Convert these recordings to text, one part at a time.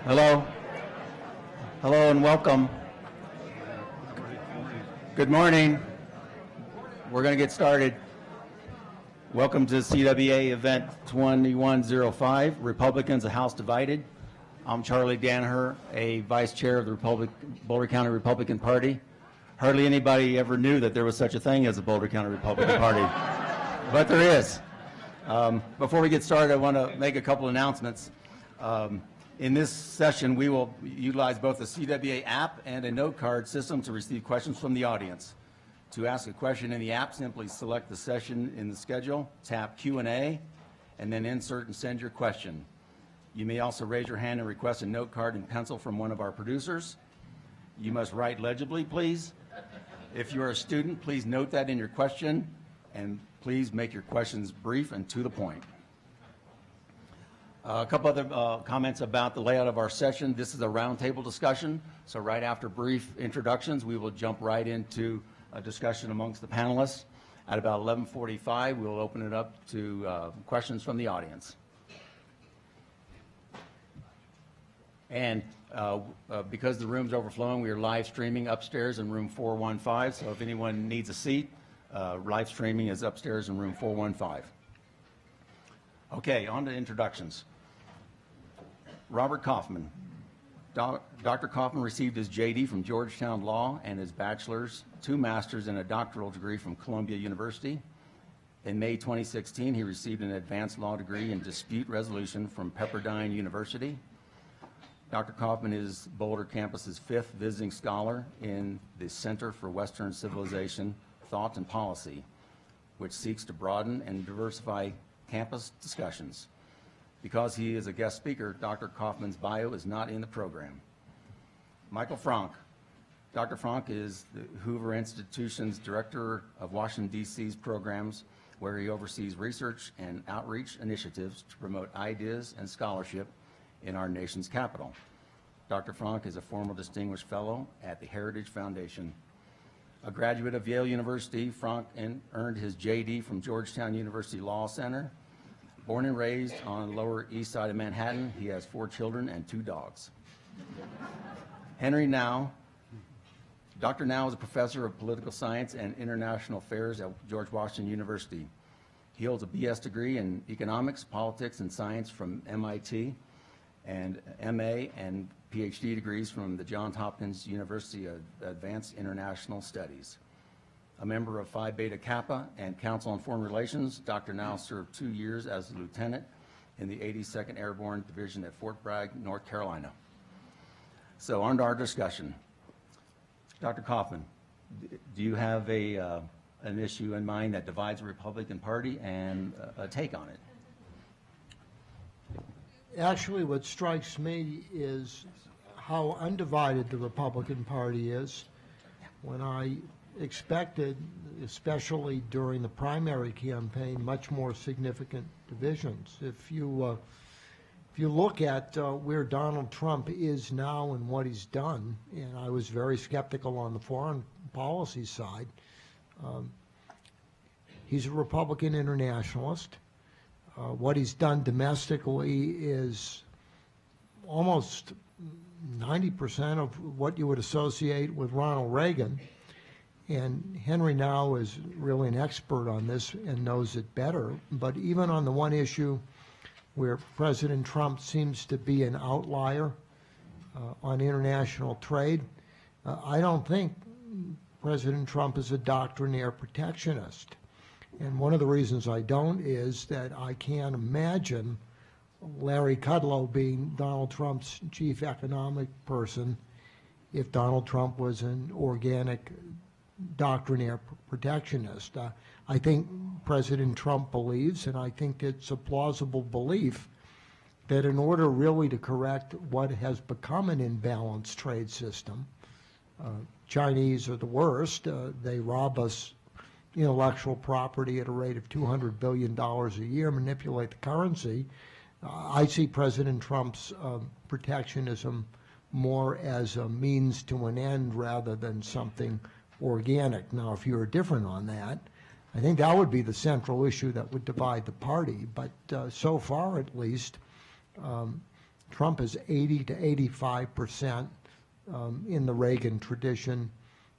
Hello. Hello and welcome. Good morning. We're going to get started. Welcome to CWA Event 2105, Republicans, a House Divided. I'm Charlie Danaher, a Vice Chair of the Boulder County Republican Party. Hardly anybody ever knew that there was such a thing as a Boulder County Republican Party, but there is. Before we get started, I want to make a couple announcements. In this session, we will utilize both the CWA app and a note card system to receive questions from the audience. To ask a question in the app, simply select the session in the schedule, tap Q&A, and then insert and send your question. You may also raise your hand and request a note card and pencil from one of our producers. You must write legibly, please. If you are a student, please note that in your question, and please make your questions brief and to the point. A couple other comments about the layout of our session. This is a roundtable discussion, so right after brief introductions, we will jump right into a discussion amongst the panelists. At about 11:45, we will open it up to questions from the audience. And because the room's overflowing, we are live streaming upstairs in room 415, so if anyone needs a seat, live streaming is upstairs in room 415. Okay, on to introductions. Robert Kaufman. Dr. Kaufman received his JD from Georgetown Law and his bachelor's, 2 masters, and a doctoral degree from Columbia University. In May 2016, he received an advanced law degree in dispute resolution from Pepperdine University. Dr. Kaufman is Boulder campus's 5th visiting scholar in the Center for Western Civilization, Thought and Policy, which seeks to broaden and diversify campus discussions. Because he is a guest speaker, Dr. Kaufman's bio is not in the program. Michael Frank. Dr. Frank is the Hoover Institution's Director of Washington, D.C.'s programs, where he oversees research and outreach initiatives to promote ideas and scholarship in our nation's capital. Dr. Frank is a former Distinguished Fellow at the Heritage Foundation. A graduate of Yale University, Frank earned his JD from Georgetown University Law Center. Born and raised on the Lower East Side of Manhattan, he has 4 children and 2 dogs. Henry Now. Dr. Now is a professor of political science and international affairs at George Washington University. He holds a BS degree in economics, politics, and science from MIT, and MA and PhD degrees from the Johns Hopkins University of Advanced International Studies. A member of Phi Beta Kappa and Council on Foreign Relations, Dr. Now served 2 years as a lieutenant in the 82nd Airborne Division at Fort Bragg, North Carolina. So on to our discussion. Dr. Kaufman, do you have an issue in mind that divides the Republican Party and a take on it? Actually, what strikes me is how undivided the Republican Party is. When I expected, especially during the primary campaign, much more significant divisions. If you look at where Donald Trump is now and what he's done, and I was very skeptical on the foreign policy side, he's a Republican internationalist. What he's done domestically is almost 90% of what you would associate with Ronald Reagan. And Henry Now is really an expert on this and knows it better. But even on the one issue where President Trump seems to be an outlier on international trade, I don't think President Trump is a doctrinaire protectionist. And one of the reasons I don't is that I can't imagine Larry Kudlow being Donald Trump's chief economic person if Donald Trump was an organic doctrinaire protectionist. I think President Trump believes, and I think it's a plausible belief, that in order really to correct what has become an imbalanced trade system, Chinese are the worst. They rob us intellectual property at a rate of $200 billion a year, manipulate the currency. I see President Trump's protectionism more as a means to an end rather than something organic. Now, if you're different on that, I think that would be the central issue that would divide the party. But so far, at least, Trump is 80 to 85% in the Reagan tradition,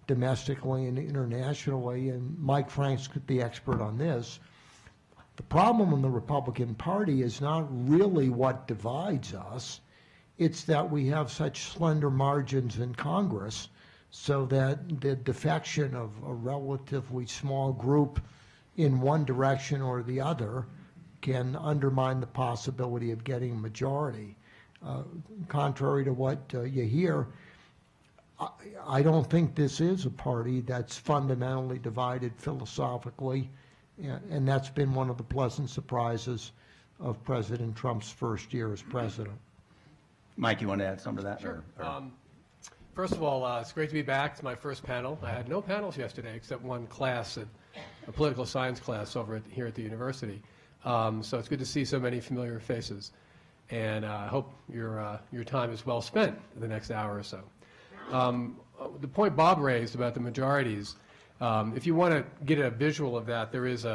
domestically and internationally, and Mike Frank's the expert on this. The problem in the Republican Party is not really what divides us. It's that we have such slender margins in Congress so that the defection of a relatively small group in one direction or the other can undermine the possibility of getting a majority. Contrary to what you hear, I don't think this is a party that's fundamentally divided philosophically, and that's been one of the pleasant surprises of President Trump's first year as president. Mike, you want to add something to that? Sure. Or- First of all, it's great to be back. It's my first panel. I had no panels yesterday except one class, a political science class here at the university. So it's good to see so many familiar faces. And I hope your time is well spent the next hour or so. The point Bob raised about the majorities, if you want to get a visual of that, there is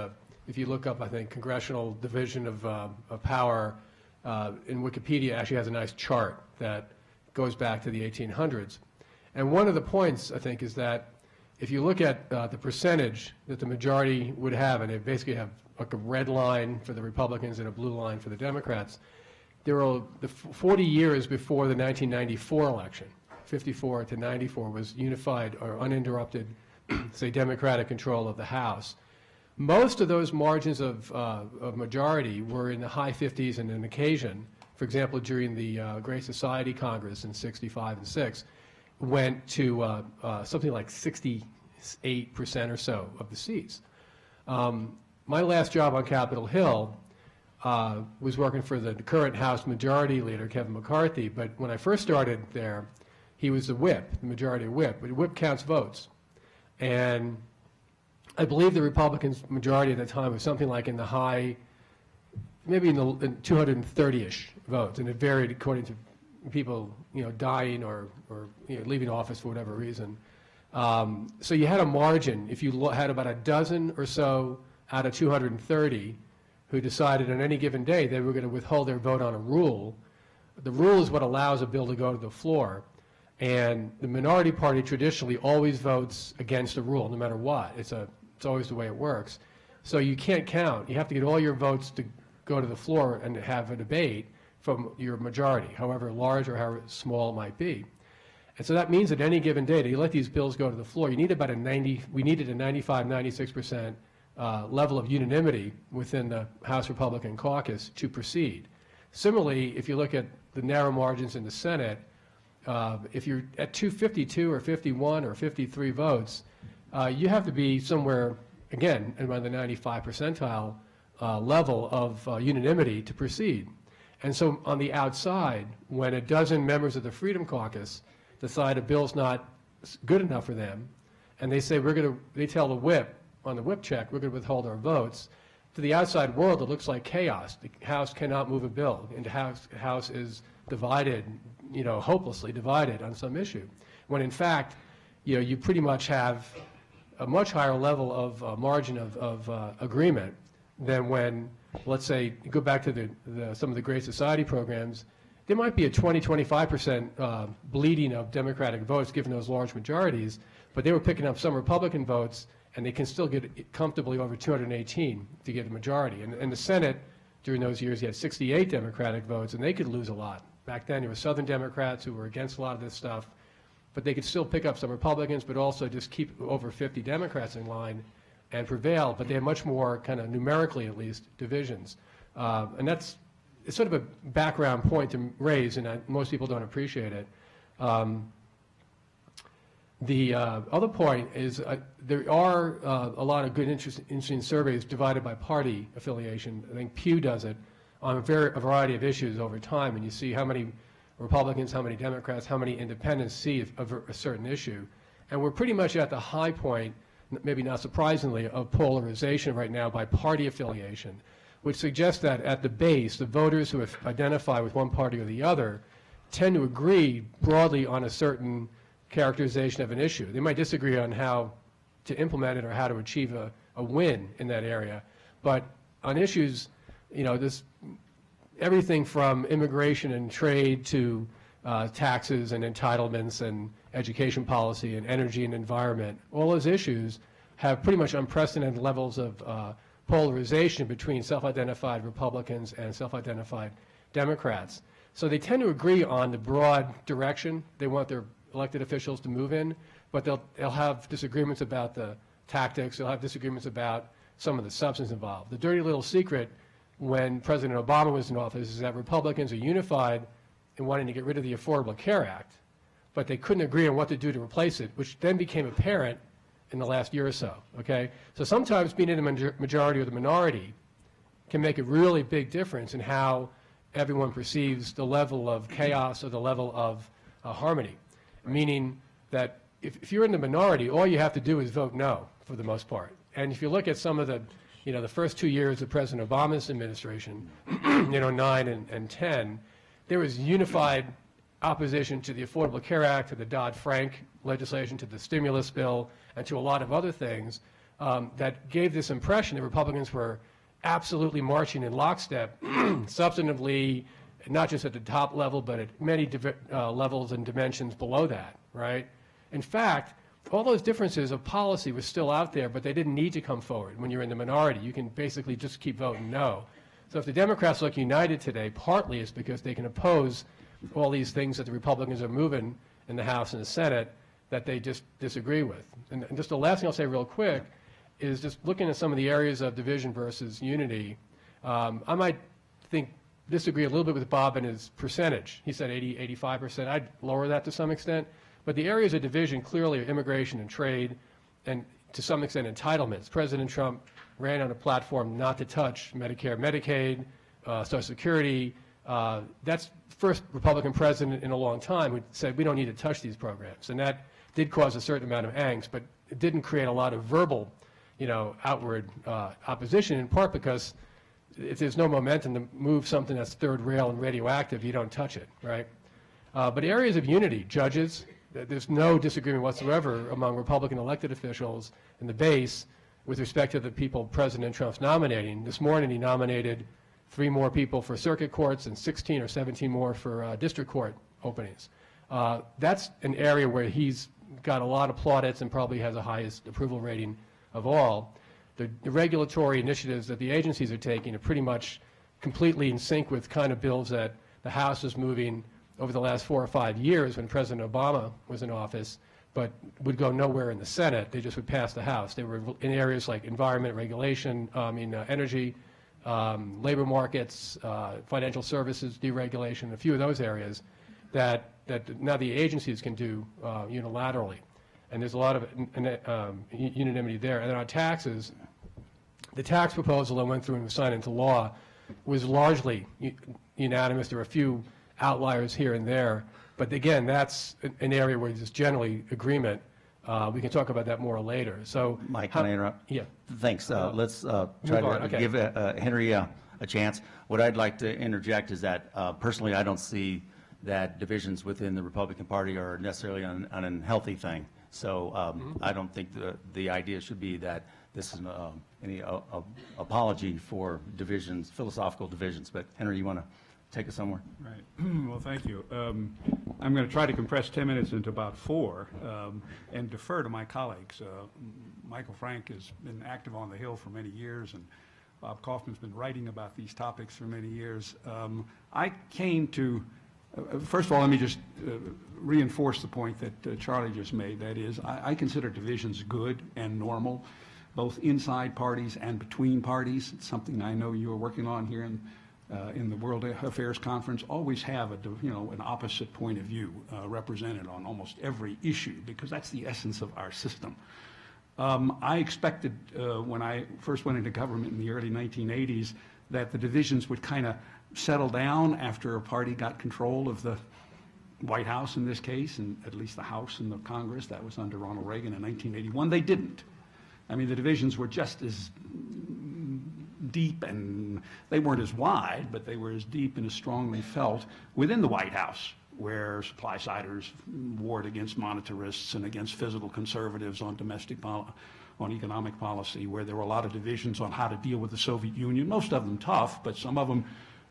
if you look up, I think, Congressional Division of Power in Wikipedia actually has a nice chart that goes back to the 1800s. And one of the points, I think, is that if you look at the percentage that the majority would have, and they basically have like a red line for the Republicans and a blue line for the Democrats, there are the 40 years before the 1994 election, 54 to 94 was unified or uninterrupted, say, Democratic control of the House. Most of those margins of majority were in the high 50s and an occasion, for example, during the Great Society Congress in 65 and 6, went to something like 68% or so of the seats. My last job on Capitol Hill was working for the current House Majority Leader, Kevin McCarthy, but when I first started there, he was the whip, the majority whip, but whip counts votes. And I believe the Republicans' majority at the time was something like in the high, maybe in 230-ish votes, and it varied according to people, dying or leaving office for whatever reason. So you had a margin. If you had about a dozen or so out of 230 who decided on any given day they were going to withhold their vote on a rule, the rule is what allows a bill to go to the floor. And the minority party traditionally always votes against a rule, no matter what. It's always the way it works. So you can't count. You have to get all your votes to go to the floor and have a debate from your majority, however large or however small it might be. And so that means at any given day, to let these bills go to the floor, you need about we needed a 95, 96% level of unanimity within the House Republican caucus to proceed. Similarly, if you look at the narrow margins in the Senate, if you're at 252 or 51 or 53 votes, you have to be somewhere, again, around the 95 percentile level of unanimity to proceed. And so on the outside, when a dozen members of the Freedom Caucus decide a bill's not good enough for them, and they say they tell the whip on the whip check, we're going to withhold our votes, to the outside world it looks like chaos. The House cannot move a bill, and the House is divided, hopelessly divided on some issue. When in fact, you pretty much have a much higher level of margin of agreement than when, let's say, you go back to some of the Great Society programs, there might be a 20-25% bleeding of Democratic votes given those large majorities, but they were picking up some Republican votes, and they can still get comfortably over 218 to get a majority. And the Senate, during those years, you had 68 Democratic votes, and they could lose a lot. Back then, there were Southern Democrats who were against a lot of this stuff, but they could still pick up some Republicans, but also just keep over 50 Democrats in line and prevail. But they had much more, kind of numerically at least, divisions. And it's sort of a background point to raise, and most people don't appreciate it. The other point is there are a lot of good, interesting surveys divided by party affiliation. I think Pew does it on a variety of issues over time, and you see how many Republicans, how many Democrats, how many independents see a certain issue. And we're pretty much at the high point, maybe not surprisingly, of polarization right now by party affiliation, which suggests that at the base, the voters who identify with one party or the other tend to agree broadly on a certain characterization of an issue. They might disagree on how to implement it or how to achieve a win in that area, but on issues, this everything from immigration and trade to taxes and entitlements and education policy and energy and environment. All those issues have pretty much unprecedented levels of polarization between self-identified Republicans and self-identified Democrats. So they tend to agree on the broad direction they want their elected officials to move in, but they'll have disagreements about the tactics, they'll have disagreements about some of the substance involved. The dirty little secret when President Obama was in office is that Republicans are unified in wanting to get rid of the Affordable Care Act, but they couldn't agree on what to do to replace it, which then became apparent in the last year or so, okay? So sometimes being in the majority or the minority can make a really big difference in how everyone perceives the level of chaos or the level of harmony, meaning that if you're in the minority, all you have to do is vote no for the most part. And if you look at some of the, the first 2 years of President Obama's administration, 9 and 10, there was unified opposition to the Affordable Care Act, to the Dodd-Frank legislation, to the stimulus bill, and to a lot of other things that gave this impression that Republicans were absolutely marching in lockstep, substantively, not just at the top level, but at many levels and dimensions below that, right? In fact, all those differences of policy were still out there, but they didn't need to come forward. When you're in the minority, you can basically just keep voting no. So if the Democrats look united today, partly it's because they can oppose all these things that the Republicans are moving in the House and the Senate that they just disagree with. And just the last thing I'll say real quick is just looking at some of the areas of division versus unity. I might disagree a little bit with Bob and his percentage. He said 80, 85%. I'd lower that to some extent. But the areas of division clearly are immigration and trade, and to some extent entitlements. President Trump ran on a platform not to touch Medicare, Medicaid, Social Security. That's the first Republican president in a long time who said we don't need to touch these programs. And that did cause a certain amount of angst, but it didn't create a lot of verbal, outward opposition, in part because if there's no momentum to move something that's third rail and radioactive, you don't touch it, right? But areas of unity, judges, there's no disagreement whatsoever among Republican elected officials in the base with respect to the people President Trump's nominating. This morning he nominated 3 more people for circuit courts and 16 or 17 more for district court openings. That's an area where he's got a lot of plaudits and probably has the highest approval rating of all. The regulatory initiatives that the agencies are taking are pretty much completely in sync with kind of bills that the House is moving over the last 4 or 5 years when President Obama was in office, but would go nowhere in the Senate. They just would pass the House. They were in areas like environment regulation, energy, labor markets, financial services deregulation, a few of those areas that now the agencies can do unilaterally. And there's a lot of unanimity there. And then on taxes, the tax proposal that went through and was signed into law was largely unanimous. There were a few outliers here and there. But again, that's an area where there's generally agreement. We can talk about that more later. So, Mike, can I interrupt? Yeah. Thanks. Let's try to give Henry a chance. What I'd like to interject is that personally, I don't see that divisions within the Republican Party are necessarily an unhealthy thing. So I don't think the idea should be that this is any apology for divisions, philosophical divisions. But Henry, you want to take us somewhere? Right. Well, thank you. I'm going to try to compress 10 minutes into about 4 and defer to my colleagues. Michael Frank has been active on the Hill for many years, and Bob Kaufman's been writing about these topics for many years. I came to, first of all, let me just reinforce the point that Charlie just made. That is, I consider divisions good and normal, both inside parties and between parties. It's something I know you are working on here in the World Affairs Conference. Always have an opposite point of view represented on almost every issue, because that's the essence of our system. I expected when I first went into government in the early 1980s that the divisions would kind of settle down after a party got control of the White House in this case, and at least the House and the Congress. That was under Ronald Reagan in 1981. They didn't. I mean, the divisions were just as deep, and they weren't as wide, but they were as deep and as strongly felt within the White House, where supply-siders warred against monetarists and against physical conservatives on on economic policy, where there were a lot of divisions on how to deal with the Soviet Union, most of them tough, but some of them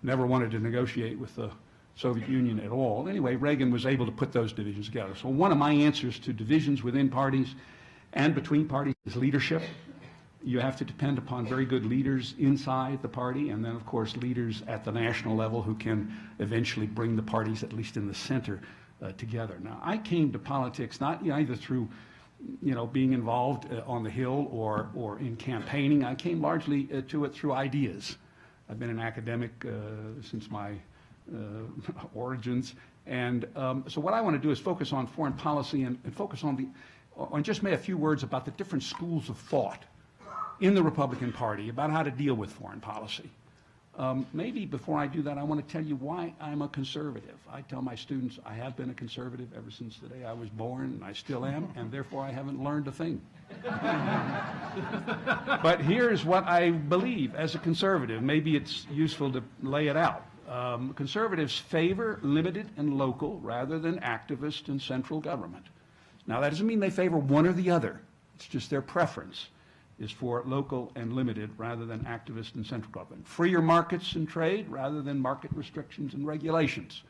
never wanted to negotiate with the Soviet Union at all. Anyway, Reagan was able to put those divisions together. So one of my answers to divisions within parties and between parties is leadership. You have to depend upon very good leaders inside the party, and then, of course, leaders at the national level who can eventually bring the parties, at least in the center, together. Now, I came to politics not either through, being involved on the Hill or in campaigning. I came largely to it through ideas. I've been an academic since my origins, and so what I want to do is focus on foreign policy and focus on just make a few words about the different schools of thought in the Republican Party about how to deal with foreign policy. Maybe before I do that, I want to tell you why I'm a conservative. I tell my students I have been a conservative ever since the day I was born, and I still am, and therefore I haven't learned a thing. But here's what I believe as a conservative. Maybe it's useful to lay it out. Conservatives favor limited and local rather than activist and central government. Now, that doesn't mean they favor one or the other. It's just their preference is for local and limited rather than activist and central government. Freer markets and trade rather than market restrictions and regulations.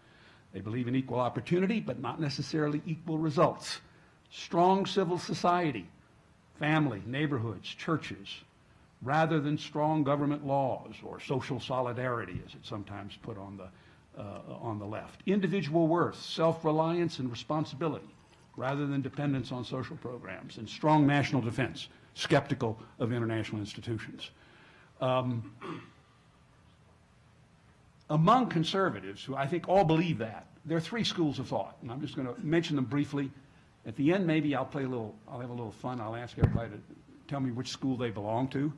They believe in equal opportunity, but not necessarily equal results. Strong civil society, family, neighborhoods, churches, rather than strong government laws or social solidarity, as it's sometimes put on the left. Individual worth, self-reliance, and responsibility, rather than dependence on social programs. And strong national defense, skeptical of international institutions. Among conservatives, who I think all believe that, there are three schools of thought, and I'm just going to mention them briefly. At the end, maybe I'll have a little fun. I'll ask everybody to tell me which school they belong to.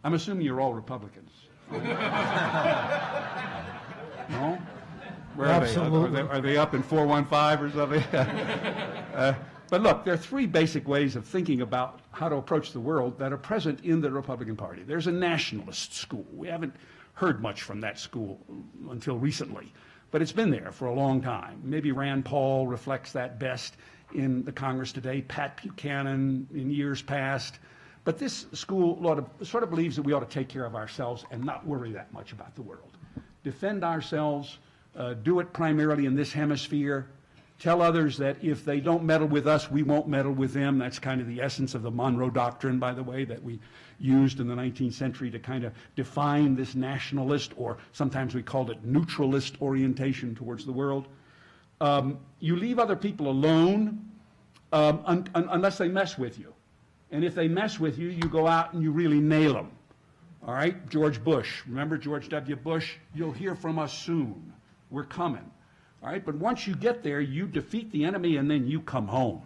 I'm assuming you're all Republicans. No? Where are Absolutely. they? Are they up in 415 or something? But look, there are three basic ways of thinking about how to approach the world that are present in the Republican Party. There's a nationalist school. We haven't heard much from that school until recently, but it's been there for a long time. Maybe Rand Paul reflects that best in the Congress today, Pat Buchanan in years past. But this school sort of believes that we ought to take care of ourselves and not worry that much about the world. Defend ourselves, do it primarily in this hemisphere, tell others that if they don't meddle with us, we won't meddle with them. That's kind of the essence of the Monroe Doctrine, by the way, that we used in the 19th century to kind of define this nationalist, or sometimes we called it neutralist orientation towards the world. You leave other people alone unless they mess with you. And if they mess with you, you go out and you really nail them. All right? George Bush. Remember George W. Bush? You'll hear from us soon. We're coming. All right? But once you get there, you defeat the enemy and then you come home.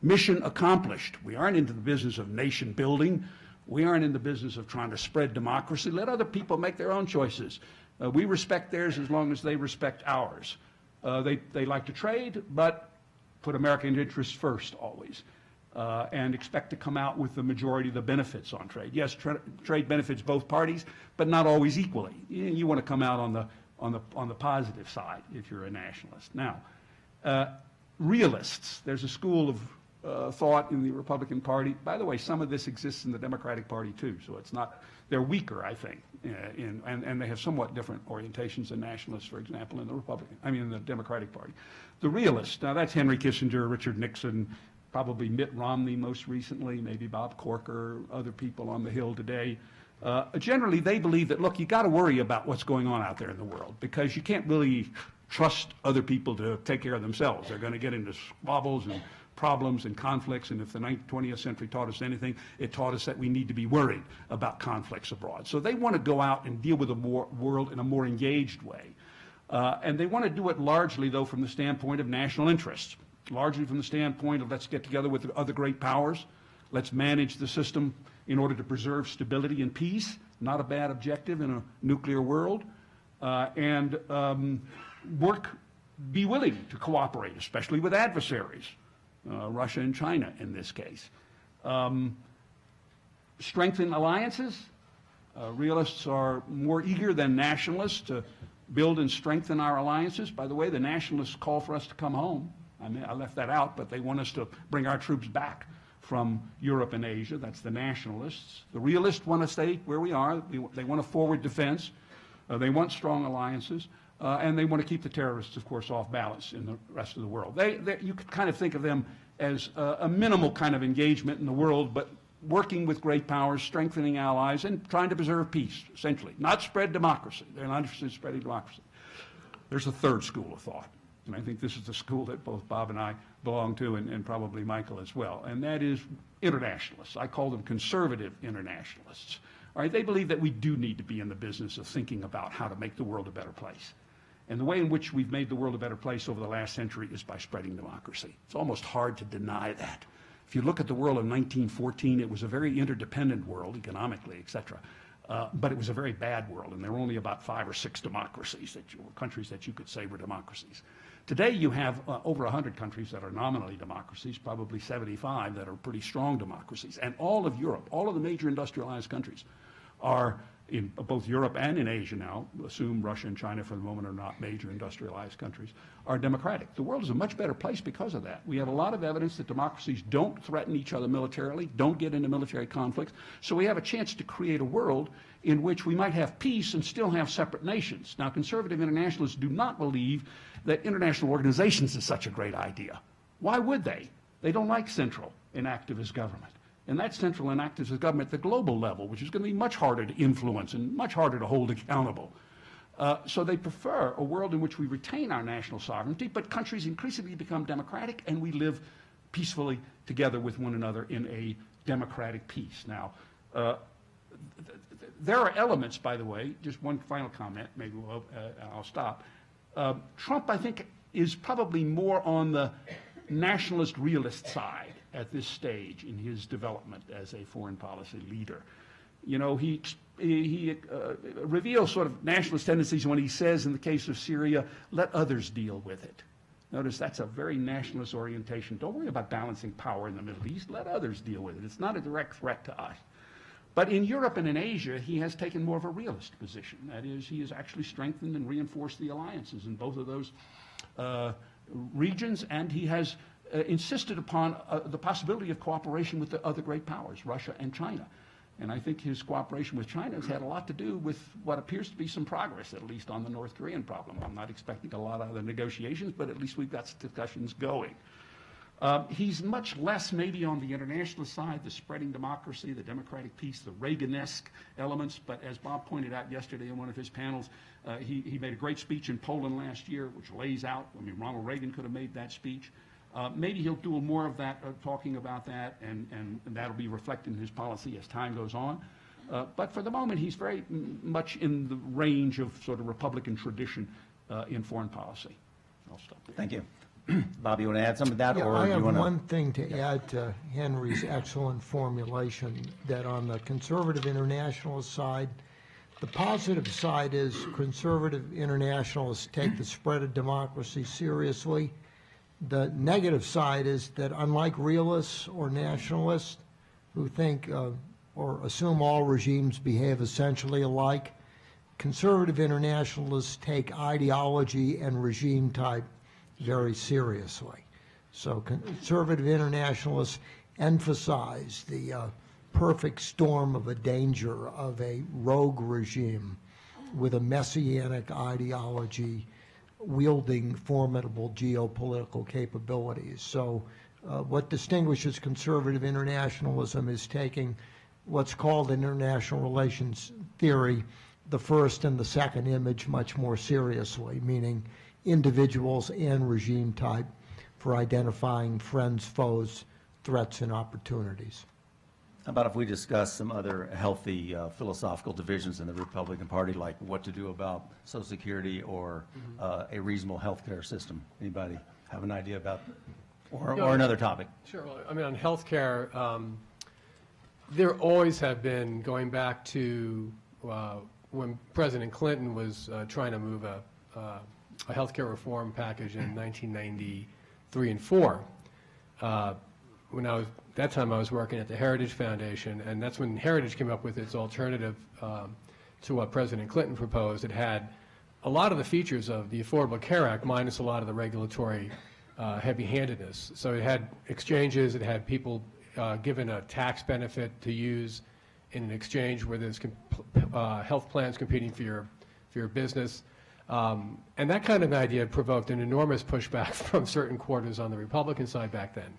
Mission accomplished. We aren't into the business of nation building. We aren't in the business of trying to spread democracy. Let other people make their own choices. We respect theirs as long as they respect ours. They like to trade, but put American interests first always. And expect to come out with the majority of the benefits on trade. Yes, trade benefits both parties, but not always equally. You want to come out on the positive side if you're a nationalist. Now, realists. There's a school of thought in the Republican Party. By the way, some of this exists in the Democratic Party too. So it's not. They're weaker, I think, and they have somewhat different orientations than nationalists, for example, in the Democratic Party. The realists. Now that's Henry Kissinger, Richard Nixon. Probably Mitt Romney most recently, maybe Bob Corker, other people on the Hill today. Generally, they believe that, look, you got to worry about what's going on out there in the world because you can't really trust other people to take care of themselves. They're going to get into squabbles and problems and conflicts, and if the 20th century taught us anything, it taught us that we need to be worried about conflicts abroad. So they want to go out and deal with the world in a more engaged way. And they want to do it largely, though, from the standpoint of national interests. Largely from the standpoint of let's get together with the other great powers, let's manage the system in order to preserve stability and peace, not a bad objective in a nuclear world, and be willing to cooperate, especially with adversaries, Russia and China in this case. Strengthen alliances. Realists are more eager than nationalists to build and strengthen our alliances. By the way, the nationalists call for us to come home. I left that out, but they want us to bring our troops back from Europe and Asia. That's the nationalists. The realists want to stay where we are. They want a forward defense. They want strong alliances, and they want to keep the terrorists, of course, off balance in the rest of the world. You could kind of think of them as a minimal kind of engagement in the world, but working with great powers, strengthening allies, and trying to preserve peace, essentially. Not spread democracy. They're not interested in spreading democracy. There's a third school of thought, and I think this is the school that both Bob and I belong to, and probably Michael as well, and that is internationalists. I call them conservative internationalists. All right, they believe that we do need to be in the business of thinking about how to make the world a better place. And the way in which we've made the world a better place over the last century is by spreading democracy. It's almost hard to deny that. If you look at the world of 1914, it was a very interdependent world, economically, et cetera. But it was a very bad world, and there were only about 5 or 6 democracies, countries that you could say were democracies. Today, you have over 100 countries that are nominally democracies, probably 75 that are pretty strong democracies. And all of Europe, all of the major industrialized countries are, in both Europe and in Asia now, assume Russia and China for the moment are not major industrialized countries, are democratic. The world is a much better place because of that. We have a lot of evidence that democracies don't threaten each other militarily, don't get into military conflicts, so we have a chance to create a world in which we might have peace and still have separate nations. Now, conservative internationalists do not believe that international organizations is such a great idea. Why would they? They don't like central and activist government. And that central and activist government at the global level, which is going to be much harder to influence and much harder to hold accountable. So they prefer a world in which we retain our national sovereignty, but countries increasingly become democratic and we live peacefully together with one another in a democratic peace. Now, there are elements, by the way, just one final comment, maybe I'll stop. Trump, I think, is probably more on the nationalist realist side at this stage in his development as a foreign policy leader. You know, he reveals sort of nationalist tendencies when he says, in the case of Syria, let others deal with it. Notice that's a very nationalist orientation. Don't worry about balancing power in the Middle East. Let others deal with it. It's not a direct threat to us. But in Europe and in Asia, he has taken more of a realist position. That is, he has actually strengthened and reinforced the alliances in both of those regions, and he has insisted upon the possibility of cooperation with the other great powers, Russia and China. And I think his cooperation with China has had a lot to do with what appears to be some progress, at least on the North Korean problem. I'm not expecting a lot out of the negotiations, but at least we've got discussions going. He's much less maybe on the internationalist side, the spreading democracy, the democratic peace, the Reagan-esque elements. But as Bob pointed out yesterday in one of his panels, he made a great speech in Poland last year, which lays out, I mean, Ronald Reagan could have made that speech. Maybe he'll do more of that, talking about that, and that'll be reflected in his policy as time goes on. But for the moment, he's very much in the range of sort of Republican tradition in foreign policy. I'll stop there. Thank you. Bob, you want to add some of that, Yeah, or I do you have want to? one thing to add to Henry's excellent formulation, that on the conservative internationalist side, the positive side is conservative internationalists take the spread of democracy seriously. The negative side is that unlike realists or nationalists who think or assume all regimes behave essentially alike, conservative internationalists take ideology and regime type very seriously. So conservative internationalists emphasize the perfect storm of a danger of a rogue regime with a messianic ideology wielding formidable geopolitical capabilities. So what distinguishes conservative internationalism is taking what's called in international relations theory the first and the second image much more seriously, meaning individuals and regime type for identifying friends, foes, threats, and opportunities. How about if we discuss some other healthy philosophical divisions in the Republican Party, like what to do about Social Security or a reasonable health care system? Anybody have an idea about, or another topic? Sure. Well, I mean, on healthcare, there always have been, going back to when President Clinton was trying to move a healthcare reform package in 1993 and 4. That time I was working at the Heritage Foundation, and that's when Heritage came up with its alternative to what President Clinton proposed. It had a lot of the features of the Affordable Care Act, minus a lot of the regulatory heavy-handedness. So it had exchanges, it had people given a tax benefit to use in an exchange where there's health plans competing for for your business. And that kind of idea provoked an enormous pushback from certain quarters on the Republican side back then,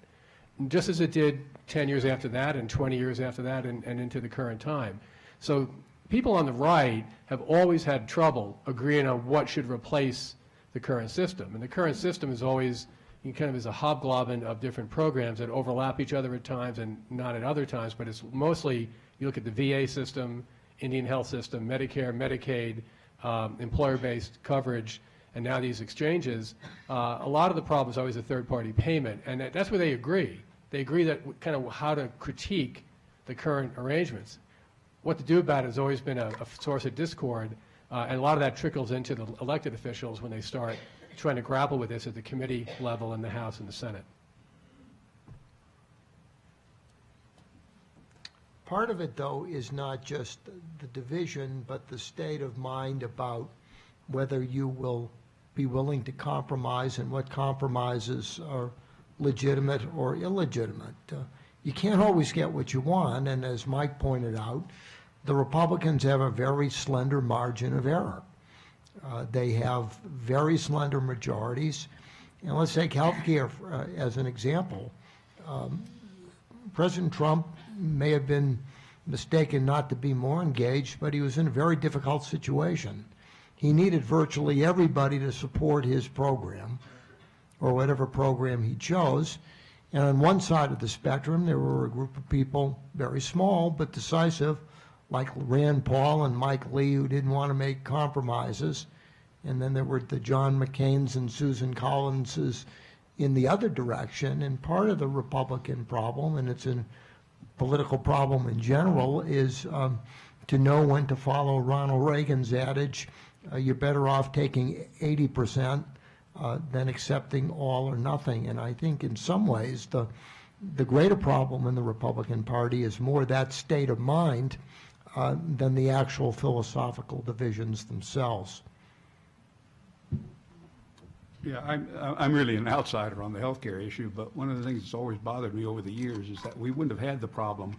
just as it did 10 years after that and 20 years after that and into the current time. So people on the right have always had trouble agreeing on what should replace the current system. And the current system is always kind of is a hobgoblin of different programs that overlap each other at times and not at other times, but it's mostly, you look at the VA system, Indian health system, Medicare, Medicaid, employer-based coverage, and now these exchanges, a lot of the problem is always a third-party payment, and that's where they agree. They agree that kind of how to critique the current arrangements. What to do about it has always been a source of discord, and a lot of that trickles into the elected officials when they start trying to grapple with this at the committee level in the House and the Senate. Part of it, though, is not just the division, but the state of mind about whether you will be willing to compromise and what compromises are legitimate or illegitimate. You can't always get what you want, and as Mike pointed out, the Republicans have a very slender margin of error. They have very slender majorities. And let's take health care as an example. President Trump may have been mistaken not to be more engaged, but he was in a very difficult situation. He needed virtually everybody to support his program, or whatever program he chose. And on one side of the spectrum, there were a group of people, very small but decisive, like Rand Paul and Mike Lee, who didn't want to make compromises. And then there were the John McCains and Susan Collinses in the other direction. And part of the Republican problem, and it's a political problem in general, is to know when to follow Ronald Reagan's adage, you're better off taking 80% than accepting all or nothing. And I think in some ways the greater problem in the Republican Party is more that state of mind than the actual philosophical divisions themselves. Yeah, I'm really an outsider on the healthcare issue, but one of the things that's always bothered me over the years is that we wouldn't have had the problem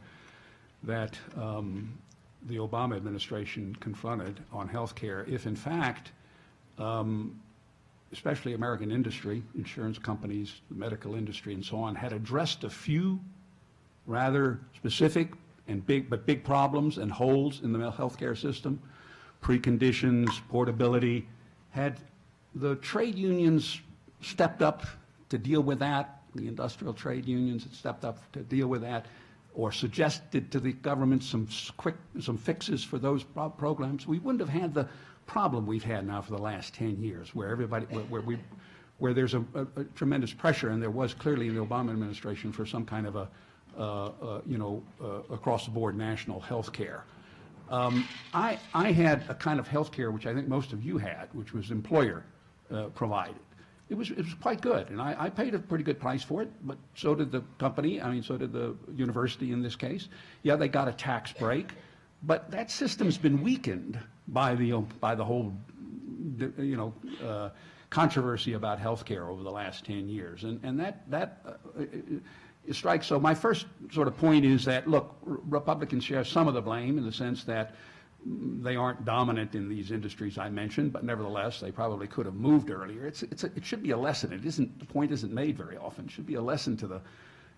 that the Obama administration confronted on healthcare if, in fact, especially American industry, insurance companies, the medical industry, and so on, had addressed a few rather specific and big problems and holes in the healthcare system, preconditions, portability. Had the trade unions stepped up to deal with that, the industrial trade unions had stepped up to deal with that, or suggested to the government some fixes for those programs, we wouldn't have had the problem we've had now for the last 10 years, where everybody, where there's a tremendous pressure, and there was clearly in the Obama administration for some kind of across-the-board national health care. I had a kind of health care which I think most of you had, which was employer provided. It was quite good, and I paid a pretty good price for it, but so did the company, so did the university in this case. Yeah, they got a tax break, but that system's been weakened by the whole controversy about health care over the last 10 years, and that strikes. So my first sort of point is that, look, Republicans share some of the blame in the sense that they aren't dominant in these industries I mentioned, but nevertheless, they probably could have moved earlier. It should be a lesson. The point isn't made very often. It should be a lesson to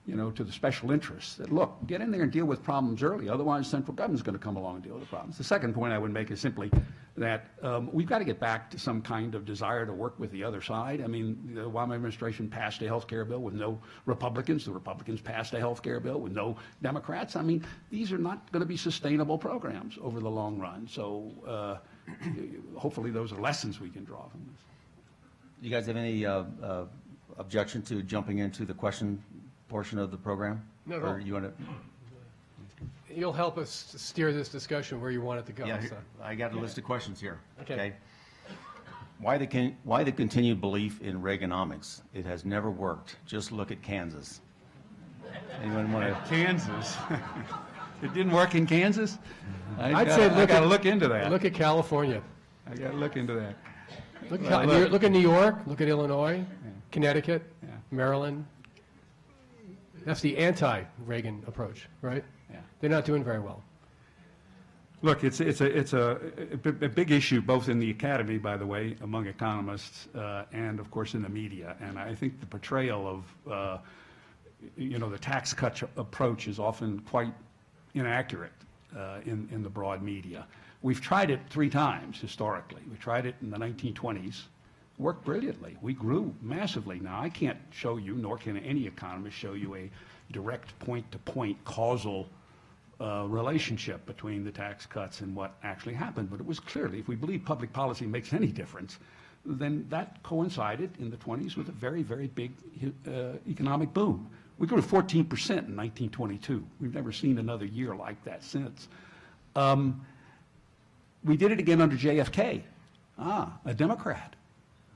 the special interests that, look, get in there and deal with problems early. Otherwise, central government's going to come along and deal with the problems. The second point I would make is simply that we've got to get back to some kind of desire to work with the other side. The Obama administration passed a health care bill with no Republicans. The Republicans passed a health care bill with no Democrats. These are not going to be sustainable programs over the long run. So hopefully those are lessons we can draw from this. You guys have any objection to jumping into the question portion of the program? No, no. Or you want to? You'll help us steer this discussion where you want it to go. Yeah, So. I got a list of questions here. Okay. Why the continued belief in Reaganomics? It has never worked. Just look at Kansas. Anyone want to? Kansas. It didn't work in Kansas? I'd say I got to look into that. Look at California. I got to look into that. Look at New York. Look at Illinois, Connecticut, Maryland. That's the anti-Reagan approach, right? Yeah. They're not doing very well. Look, it's a big issue, both in the academy, by the way, among economists, and of course in the media. And I think the portrayal of, the tax cut approach is often quite inaccurate in the broad media. We've tried it 3 times historically. We tried it in the 1920s. Worked brilliantly. We grew massively. Now, I can't show you, nor can any economist show you, a direct point-to-point causal relationship between the tax cuts and what actually happened. But it was clearly, if we believe public policy makes any difference, then that coincided in the 20s with a very, very big economic boom. We grew 14% in 1922. We've never seen another year like that since. We did it again under JFK, a Democrat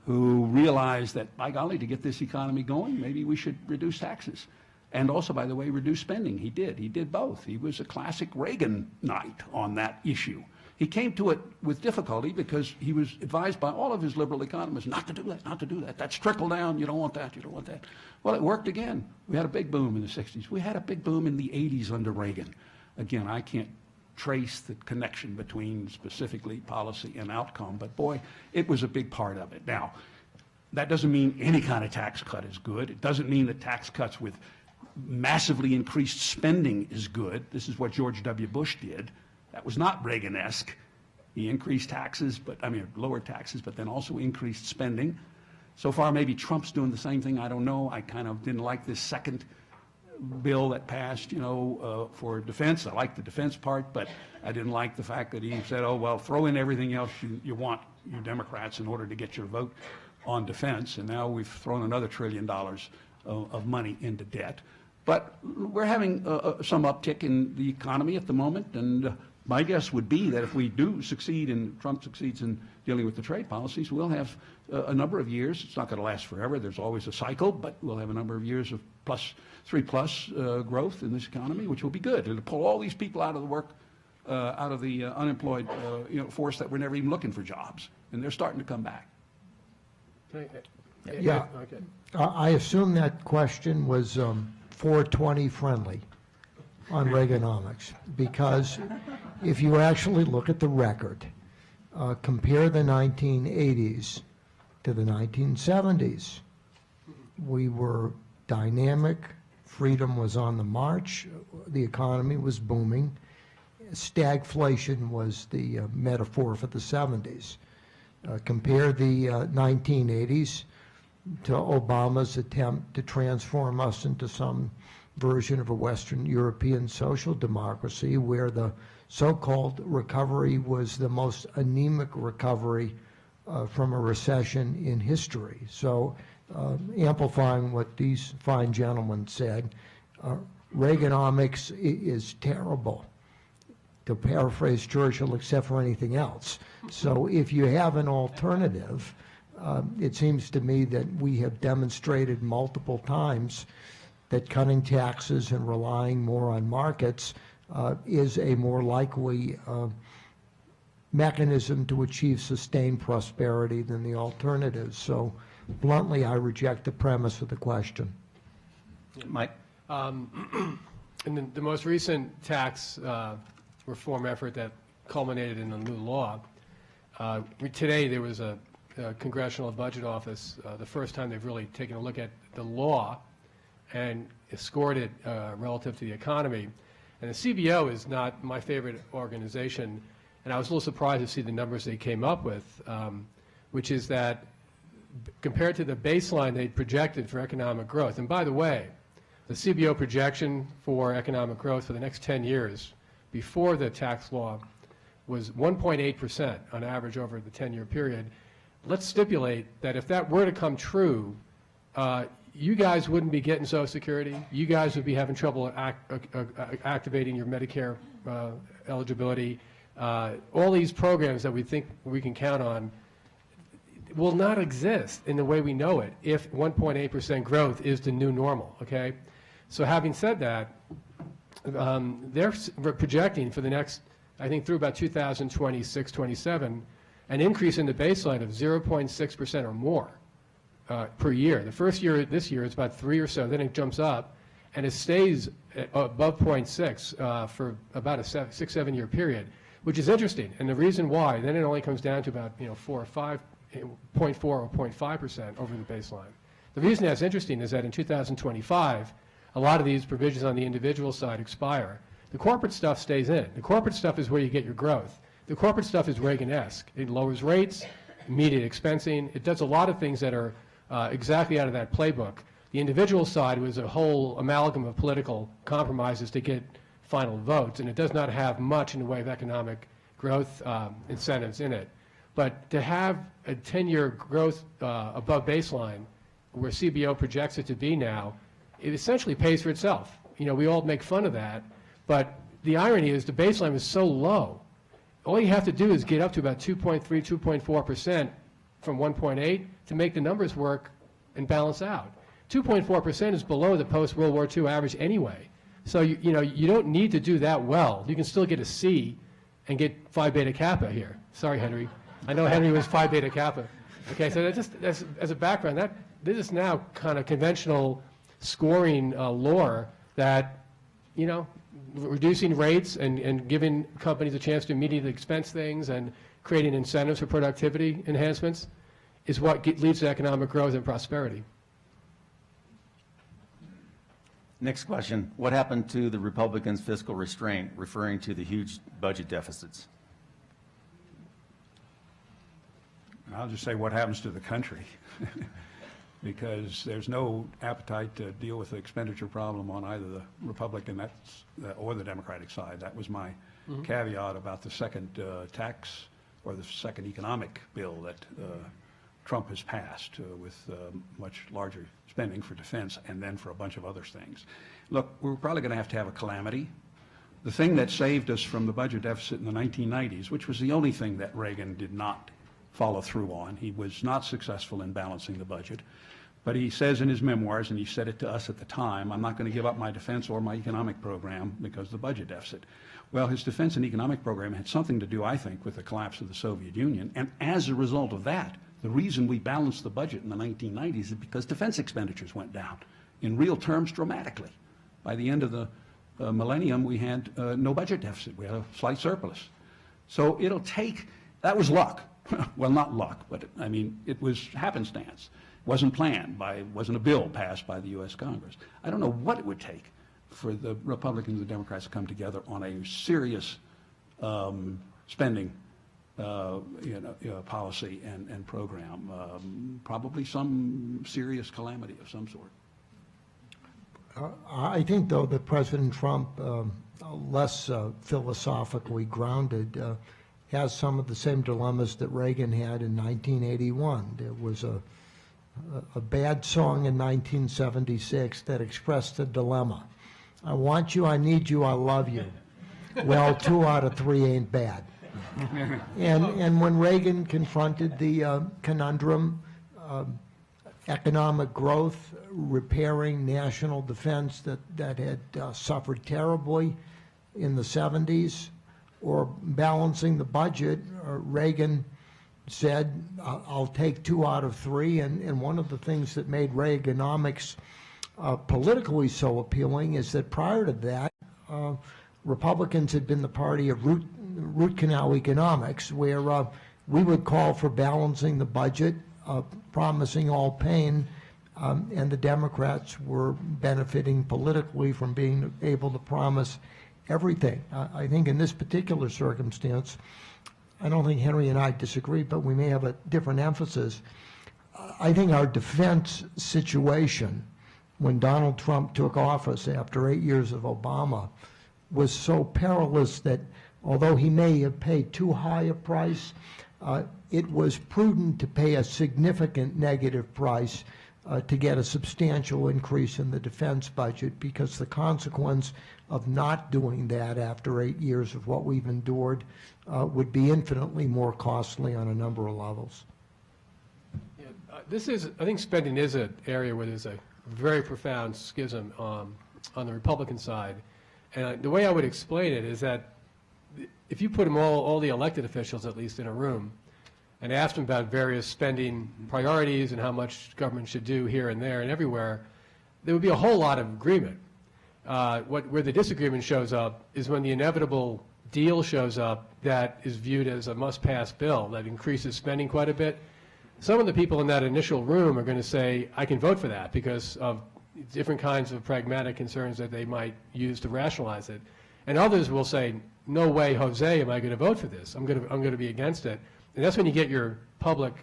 who realized that, by golly, to get this economy going, maybe we should reduce taxes. And also, by the way, reduce spending. He did both. He was a classic Reaganite on that issue. He came to it with difficulty because he was advised by all of his liberal economists not to do that, not to do that. That's trickle down. You don't want that. You don't want that. Well, it worked again. We had a big boom in the 60s. We had a big boom in the 80s under Reagan. Again, I can't trace the connection between specifically policy and outcome, but boy, it was a big part of it. Now, that doesn't mean any kind of tax cut is good. It doesn't mean that tax cuts with massively increased spending is good. This is what George W. Bush did. That was not Reagan-esque. He increased taxes, lowered taxes, but then also increased spending. So far, maybe Trump's doing the same thing. I don't know. I kind of didn't like this second bill that passed, for defense. I like the defense part, but I didn't like the fact that he said, oh, well, throw in everything else you want, you Democrats, in order to get your vote on defense. And now we've thrown another $1 trillion of money into debt. But we're having some uptick in the economy at the moment, and my guess would be that if we do succeed and Trump succeeds in dealing with the trade policies, we'll have a number of years. It's not going to last forever. There's always a cycle, but we'll have a number of years of +3+ growth in this economy, which will be good. It'll pull all these people out of the work, out of the unemployed force that were never even looking for jobs, and they're starting to come back. Yeah. Okay. I assume that question was 420 friendly on Reaganomics, because if you actually look at the record, compare the 1980s to the 1970s, we were dynamic, freedom was on the march, the economy was booming, stagflation was the metaphor for the 70s. Compare the 1980s to Obama's attempt to transform us into some version of a Western European social democracy where the so-called recovery was the most anemic recovery from a recession in history. So amplifying what these fine gentlemen said, Reaganomics is terrible, to paraphrase Churchill, except for anything else. So if you have an alternative, it seems to me that we have demonstrated multiple times that cutting taxes and relying more on markets is a more likely mechanism to achieve sustained prosperity than the alternatives. So bluntly, I reject the premise of the question. Mike? In the most recent tax reform effort that culminated in a new law, today there was a Congressional Budget Office, the first time they've really taken a look at the law and scored it relative to the economy. And the CBO is not my favorite organization, and I was a little surprised to see the numbers they came up with, which is that compared to the baseline they projected for economic growth, and by the way, the CBO projection for economic growth for the next 10 years before the tax law was 1.8% on average over the 10-year period. Let's stipulate that if that were to come true, you guys wouldn't be getting Social Security. You guys would be having trouble activating your Medicare eligibility. All these programs that we think we can count on will not exist in the way we know it if 1.8% growth is the new normal, okay? So having said that, they're projecting for the next, I think through about 2026, 27, an increase in the baseline of 0.6% or more per year. The first year, this year, it's about 3 or so, then it jumps up, and it stays above 0.6 for about a 6-7 year period, which is interesting. And the reason why, then it only comes down to about 4 or 5, 0.4 or 0.5% over the baseline. The reason that's interesting is that in 2025, a lot of these provisions on the individual side expire. The corporate stuff stays in. The corporate stuff is where you get your growth. The corporate stuff is Reagan-esque. It lowers rates, immediate expensing. It does a lot of things that are exactly out of that playbook. The individual side was a whole amalgam of political compromises to get final votes, and it does not have much in the way of economic growth incentives in it. But to have a 10-year growth above baseline, where CBO projects it to be now, it essentially pays for itself. We all make fun of that, but the irony is the baseline was so low. All you have to do is get up to about 2.3, 2.4% from 1.8 to make the numbers work and balance out. 2.4% is below the post-World War II average anyway. So you don't need to do that well. You can still get a C and get Phi Beta Kappa here. Sorry, Henry. I know Henry was Phi Beta Kappa. Okay, so that's just as a background, this is now kind of conventional scoring lore that, reducing rates and giving companies a chance to immediately expense things and creating incentives for productivity enhancements is what leads to economic growth and prosperity. Next question. What happened to the Republicans' fiscal restraint, referring to the huge budget deficits? I'll just say what happens to the country, because there's no appetite to deal with the expenditure problem on either the Republican or the Democratic side. That was my caveat about the second tax or the second economic bill that Trump has passed with much larger spending for defense and then for a bunch of other things. Look, we're probably going to have a calamity. The thing that saved us from the budget deficit in the 1990s, which was the only thing that Reagan did not follow through on. He was not successful in balancing the budget. But he says in his memoirs, and he said it to us at the time, I'm not going to give up my defense or my economic program because of the budget deficit. Well, his defense and economic program had something to do, I think, with the collapse of the Soviet Union. And as a result of that, the reason we balanced the budget in the 1990s is because defense expenditures went down in real terms dramatically. By the end of the millennium, we had no budget deficit. We had a slight surplus. So it'll take, that was luck. Well, not luck, but it was happenstance. Wasn't planned wasn't a bill passed by the U.S. Congress. I don't know what it would take for the Republicans and the Democrats to come together on a serious spending policy and program. Probably some serious calamity of some sort. I think, though, that President Trump, less philosophically grounded, has some of the same dilemmas that Reagan had in 1981. There was a bad song in 1976 that expressed the dilemma. I want you, I need you, I love you. Well, 2 out of 3 ain't bad. And when Reagan confronted the conundrum, economic growth, repairing national defense that had suffered terribly in the 70s, or balancing the budget, Reagan said, I'll take 2 out of 3. And one of the things that made Reaganomics politically so appealing is that prior to that, Republicans had been the party of root canal economics, where we would call for balancing the budget, promising all pain, and the Democrats were benefiting politically from being able to promise everything. I think in this particular circumstance, I don't think Henry and I disagree, but we may have a different emphasis. I think our defense situation, when Donald Trump took office after 8 years of Obama, was so perilous that although he may have paid too high a price, it was prudent to pay a significant negative price to get a substantial increase in the defense budget, because the consequence of not doing that after 8 years of what we've endured would be infinitely more costly on a number of levels. Yeah, I think spending is an area where there's a very profound schism on the Republican side. And the way I would explain it is that if you put them all the elected officials at least in a room and asked them about various spending priorities and how much government should do here and there and everywhere, there would be a whole lot of agreement. Where the disagreement shows up is when the inevitable deal shows up that is viewed as a must-pass bill that increases spending quite a bit, some of the people in that initial room are going to say, I can vote for that because of different kinds of pragmatic concerns that they might use to rationalize it. And others will say, no way, Jose, am I going to vote for this? I'm going to be against it. And that's when you get your public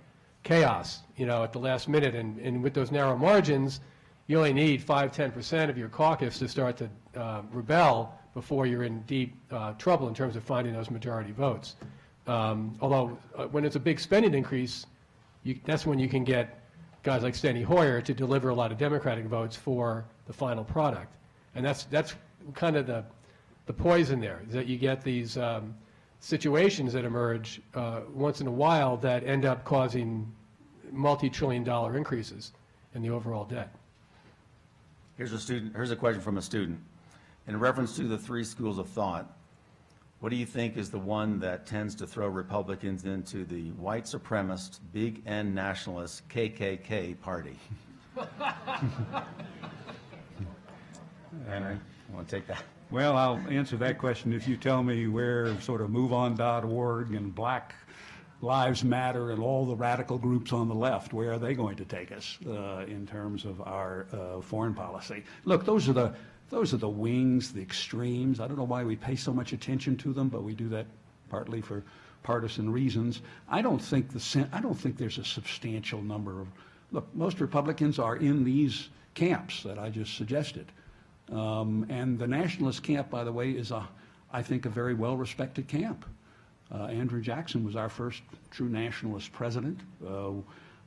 chaos, at the last minute. And with those narrow margins, you only need 5–10% of your caucus to start to rebel before you're in deep trouble in terms of finding those majority votes. Although when it's a big spending increase, that's when you can get guys like Steny Hoyer to deliver a lot of Democratic votes for the final product. And that's kind of the poison there, is that you get these situations that emerge once in a while that end up causing multi-trillion-dollar increases in the overall debt. Here's a question from a student. In reference to the three schools of thought, what do you think is the one that tends to throw Republicans into the white supremacist, big N nationalist KKK party? Henry, you want to take that? Well, I'll answer that question if you tell me where sort of MoveOn.org and Black Lives Matter and all the radical groups on the left, where are they going to take us in terms of our foreign policy? Look, those are the wings, the extremes. I don't know why we pay so much attention to them, but we do that partly for partisan reasons. I don't think there's a substantial number of. Look, most Republicans are in these camps that I just suggested. And the nationalist camp, by the way, is, I think, a very well-respected camp. Andrew Jackson was our first true nationalist president.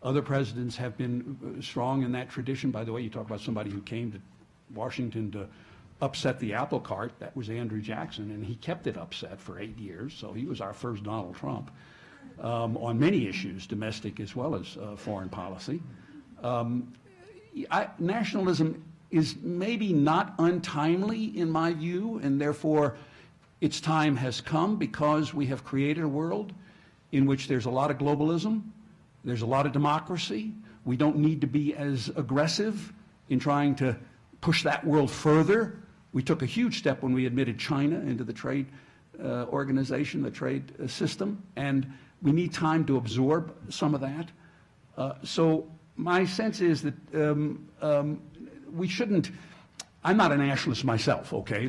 Other presidents have been strong in that tradition. By the way, you talk about somebody who came to Washington to upset the apple cart. That was Andrew Jackson, and he kept it upset for 8 years. So he was our first Donald Trump on many issues, domestic as well as foreign policy. Nationalism is maybe not untimely in my view, and therefore its time has come because we have created a world in which there's a lot of globalism, there's a lot of democracy. We don't need to be as aggressive in trying to push that world further. We took a huge step when we admitted China into the trade organization, the trade system, and we need time to absorb some of that. So my sense is that we shouldn't. I'm not a nationalist myself, okay?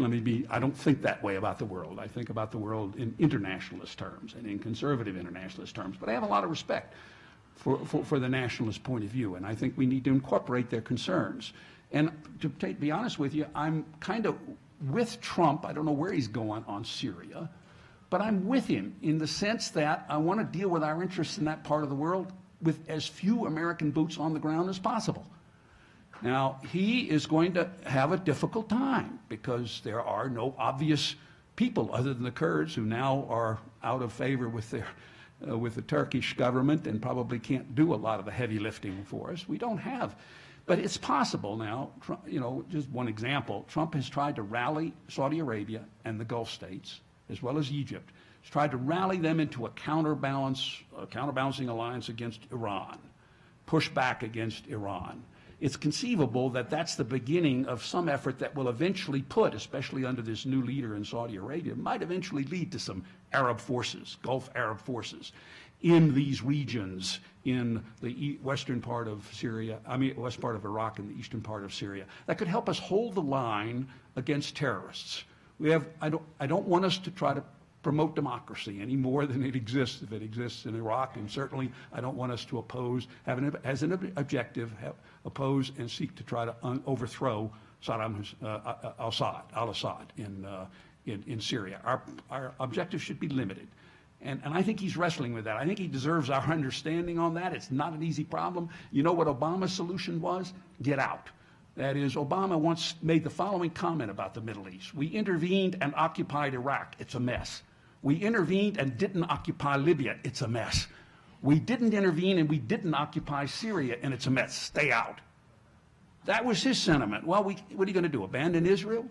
I don't think that way about the world. I think about the world in internationalist terms and in conservative internationalist terms. But I have a lot of respect for the nationalist point of view, and I think we need to incorporate their concerns. And to be honest with you, I'm kind of with Trump. I don't know where he's going on Syria, but I'm with him in the sense that I want to deal with our interests in that part of the world with as few American boots on the ground as possible. Now, he is going to have a difficult time because there are no obvious people other than the Kurds who now are out of favor with the Turkish government and probably can't do a lot of the heavy lifting for us. We don't have, but it's possible now. Just one example, Trump has tried to rally Saudi Arabia and the Gulf states, as well as Egypt. He's tried to rally them into a counterbalancing alliance against Iran, push back against Iran. It's conceivable that that's the beginning of some effort that will eventually put, especially under this new leader in Saudi Arabia, might eventually lead to some Arab forces, Gulf Arab forces, in these regions in the western part of Syria, west part of Iraq and the eastern part of Syria, that could help us hold the line against terrorists. I don't want us to try to promote democracy any more than it exists, if it exists in Iraq, and certainly I don't want us to oppose, as an objective, oppose and seek to try to overthrow al-Assad in Syria. Our objective should be limited. And I think he's wrestling with that. I think he deserves our understanding on that. It's not an easy problem. You know what Obama's solution was? Get out. That is, Obama once made the following comment about the Middle East. We intervened and occupied Iraq. It's a mess. We intervened and didn't occupy Libya. It's a mess. We didn't intervene and we didn't occupy Syria, and it's a mess. Stay out. That was his sentiment. Well, what are you going to do, abandon Israel?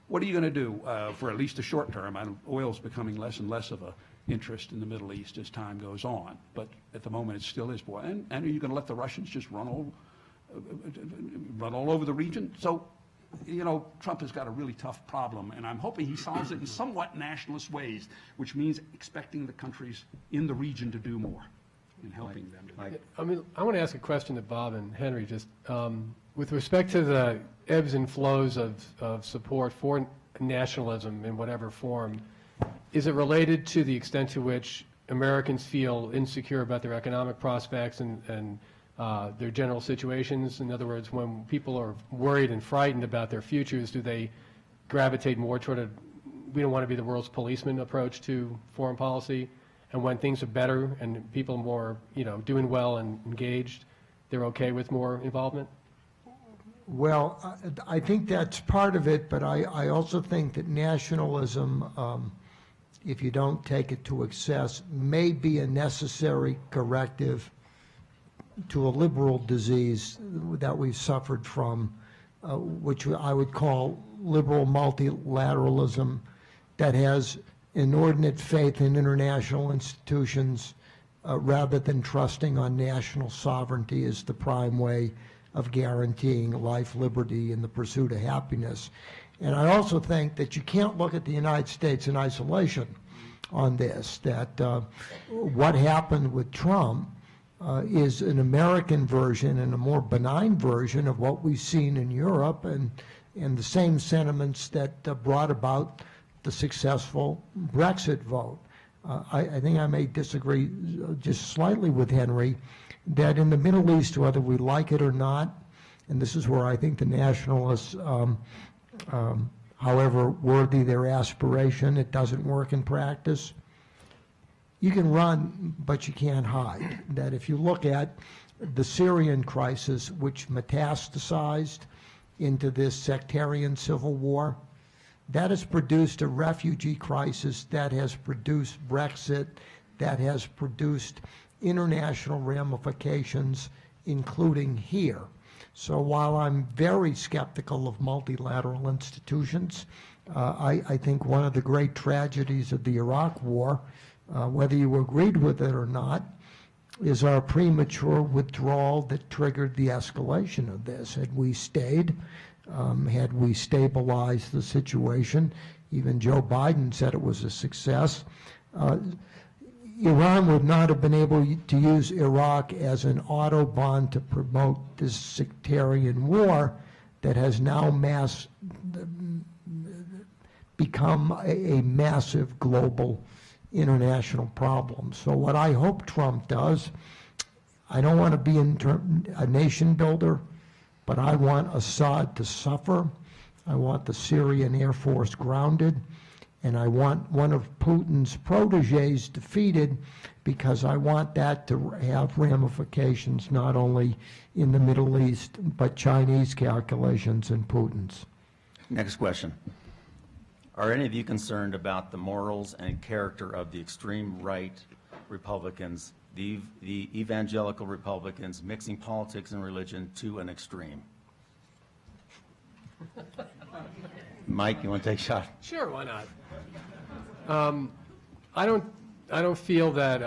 What are you going to do for at least a short term? Oil's becoming less and less of an interest in the Middle East as time goes on. But at the moment, it still is. And are you going to let the Russians just run all over the region? So you know, Trump has got a really tough problem, and I'm hoping he solves it in somewhat nationalist ways, which means expecting the countries in the region to do more in helping them to do Mike? it. I mean, I want to ask a question to Bob and Henry, just with respect to the ebbs and flows of support for nationalism in whatever form. Is it related to the extent to which Americans feel insecure about their economic prospects and their general situations? In other words, when people are worried and frightened about their futures, do they gravitate more toward a we don't want to be the world's policeman approach to foreign policy? And when things are better and people are more, you know, doing well and engaged, they're okay with more involvement? Well, I think that's part of it, but I also think that nationalism, if you don't take it to excess, may be a necessary corrective to a liberal disease that we've suffered from, which I would call liberal multilateralism, that has inordinate faith in international institutions rather than trusting on national sovereignty as the prime way of guaranteeing life, liberty, and the pursuit of happiness. And I also think that you can't look at the United States in isolation on this, that what happened with Trump is an American version and a more benign version of what we've seen in Europe and the same sentiments that brought about the successful Brexit vote. I think I may disagree just slightly with Henry that in the Middle East, whether we like it or not, and this is where I think the nationalists, however worthy their aspiration, it doesn't work in practice. You can run, but you can't hide. That if you look at the Syrian crisis, which metastasized into this sectarian civil war, that has produced a refugee crisis, that has produced Brexit, that has produced international ramifications, including here. So while I'm very skeptical of multilateral institutions, I think one of the great tragedies of the Iraq War, whether you agreed with it or not, is our premature withdrawal that triggered the escalation of this. Had we stayed, had we stabilized the situation, even Joe Biden said it was a success, Iran would not have been able to use Iraq as an autobahn to promote this sectarian war that has now become a massive global international problem. So what I hope Trump does, I don't want to be a nation builder, but I want Assad to suffer. I want the Syrian Air Force grounded. And I want one of Putin's proteges defeated because I want that to have ramifications not only in the Middle East, but Chinese calculations and Putin's. Next question. Are any of you concerned about the morals and character of the extreme right Republicans, the evangelical Republicans, mixing politics and religion to an extreme? Mike, you want to take a shot? Sure, why not? I don't feel that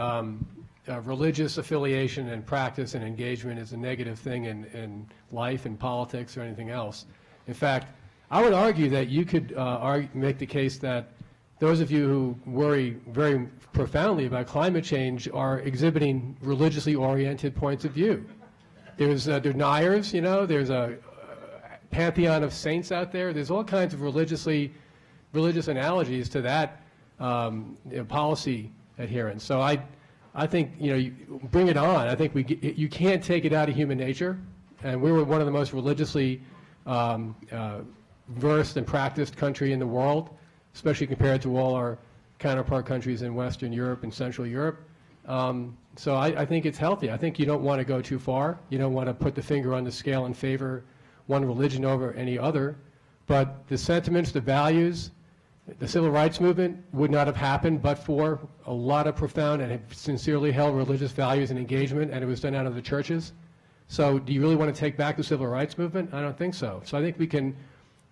religious affiliation and practice and engagement is a negative thing in life and politics or anything else. In fact, I would argue that you could make the case that those of you who worry very profoundly about climate change are exhibiting religiously oriented points of view. There's deniers, you know, there's a pantheon of saints out there. There's all kinds of religious analogies to that policy adherence. So I think, you know, you bring it on. I think you can't take it out of human nature, and we were one of the most religiously versed and practiced country in the world, especially compared to all our counterpart countries in Western Europe and Central Europe. So I think it's healthy. I think you don't want to go too far. You don't want to put the finger on the scale and favor one religion over any other. But the sentiments, the values, the civil rights movement would not have happened but for a lot of profound and sincerely held religious values and engagement, and it was done out of the churches. So do you really want to take back the civil rights movement? I don't think so. So I think we can,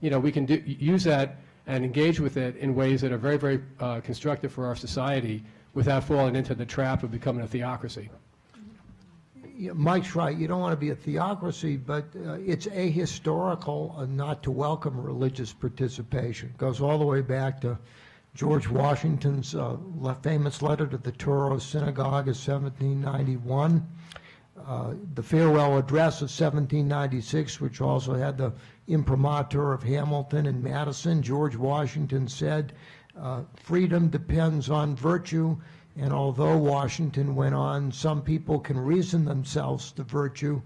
you know, use that and engage with it in ways that are very, very constructive for our society without falling into the trap of becoming a theocracy. Mike's right. You don't want to be a theocracy, but it's ahistorical not to welcome religious participation. It goes all the way back to George Washington's famous letter to the Truro Synagogue of 1791. The farewell address of 1796, which also had the imprimatur of Hamilton and Madison. George Washington said, freedom depends on virtue, and although Washington went on, some people can reason themselves to virtue,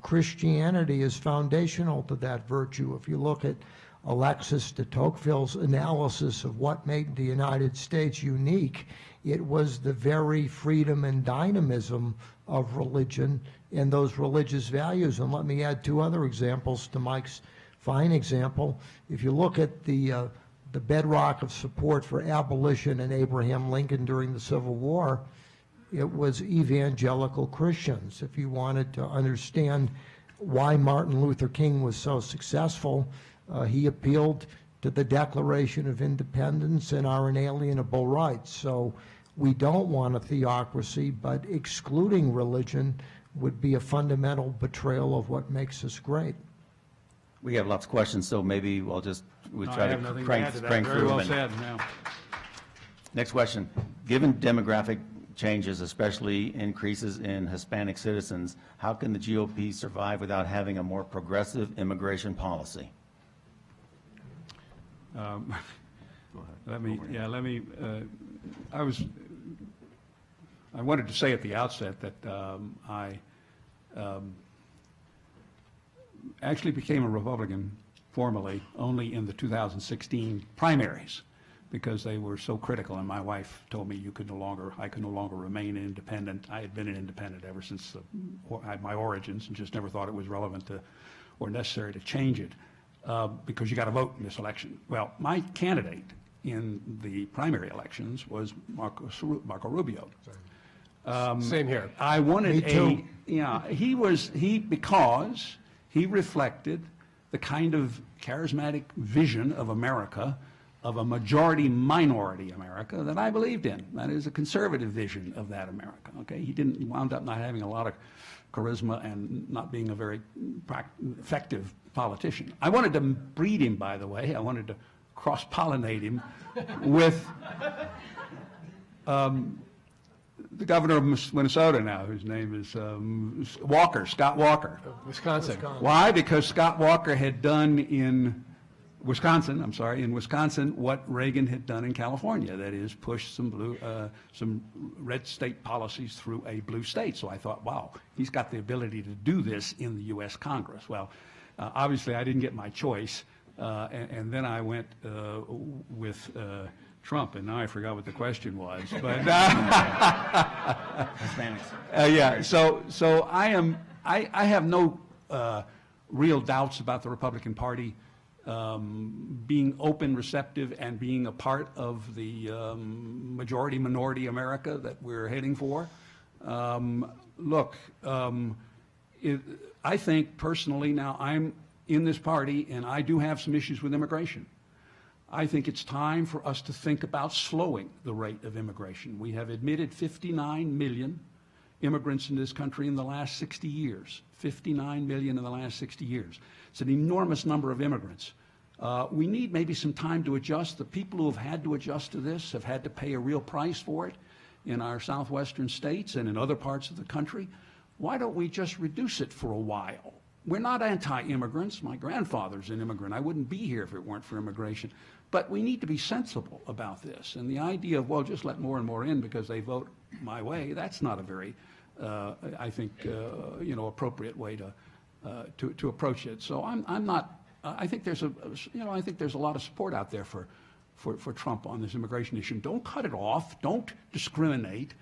Christianity is foundational to that virtue. If you look at Alexis de Tocqueville's analysis of what made the United States unique, it was the very freedom and dynamism of religion and those religious values. And let me add two other examples to Mike's fine example. If you look at the bedrock of support for abolition in Abraham Lincoln during the Civil War, it was evangelical Christians. If you wanted to understand why Martin Luther King was so successful, he appealed to the Declaration of Independence and our inalienable rights. So we don't want a theocracy, but excluding religion would be a fundamental betrayal of what makes us great. We have lots of questions, so maybe we'll No, I try have to nothing to crank add to that. crank Very through well them. said, yeah. Next question. Given demographic changes, especially increases in Hispanic citizens, how can the GOP survive without having a more progressive immigration policy? I wanted to say at the outset that I actually became a Republican formally only in the 2016 primaries, because they were so critical, and my wife told me I could no longer remain an independent. I had been an independent ever since I had my origins, and just never thought it was relevant to or necessary to change it, because you got to vote in this election. Well, my candidate in the primary elections was Marco Rubio. Same here. I wanted Me too. because he reflected the kind of charismatic vision of America, of a majority-minority America that I believed in. That is a conservative vision of that America, okay? He wound up not having a lot of charisma and not being a very effective politician. I wanted to breed him, by the way. I wanted to cross-pollinate him with the governor of Minnesota now, whose name is Scott Walker. Wisconsin. Why? Because Scott Walker had done in Wisconsin what Reagan had done in California, that is, push some red state policies through a blue state. So I thought, wow, he's got the ability to do this in the U.S. Congress. Well, obviously I didn't get my choice, and then I went with Trump, and now I forgot what the question was. But Hispanics. yeah, so I have no real doubts about the Republican Party being open, receptive, and being a part of the majority-minority America that we're heading for. Look, I think personally now I'm in this party, and I do have some issues with immigration. I think it's time for us to think about slowing the rate of immigration. We have admitted 59 million immigrants in this country in the last 60 years. 59 million in the last 60 years. It's an enormous number of immigrants. We need maybe some time to adjust. The people who have had to adjust to this have had to pay a real price for it in our southwestern states and in other parts of the country. Why don't we just reduce it for a while? We're not anti-immigrants. My grandfather's an immigrant. I wouldn't be here if it weren't for immigration. But we need to be sensible about this. And the idea of, well, just let more and more in because they vote my way, that's not a very, I think, appropriate way to approach it. So I'm not, I think there's a lot of support out there for Trump on this immigration issue. Don't cut it off. Don't discriminate.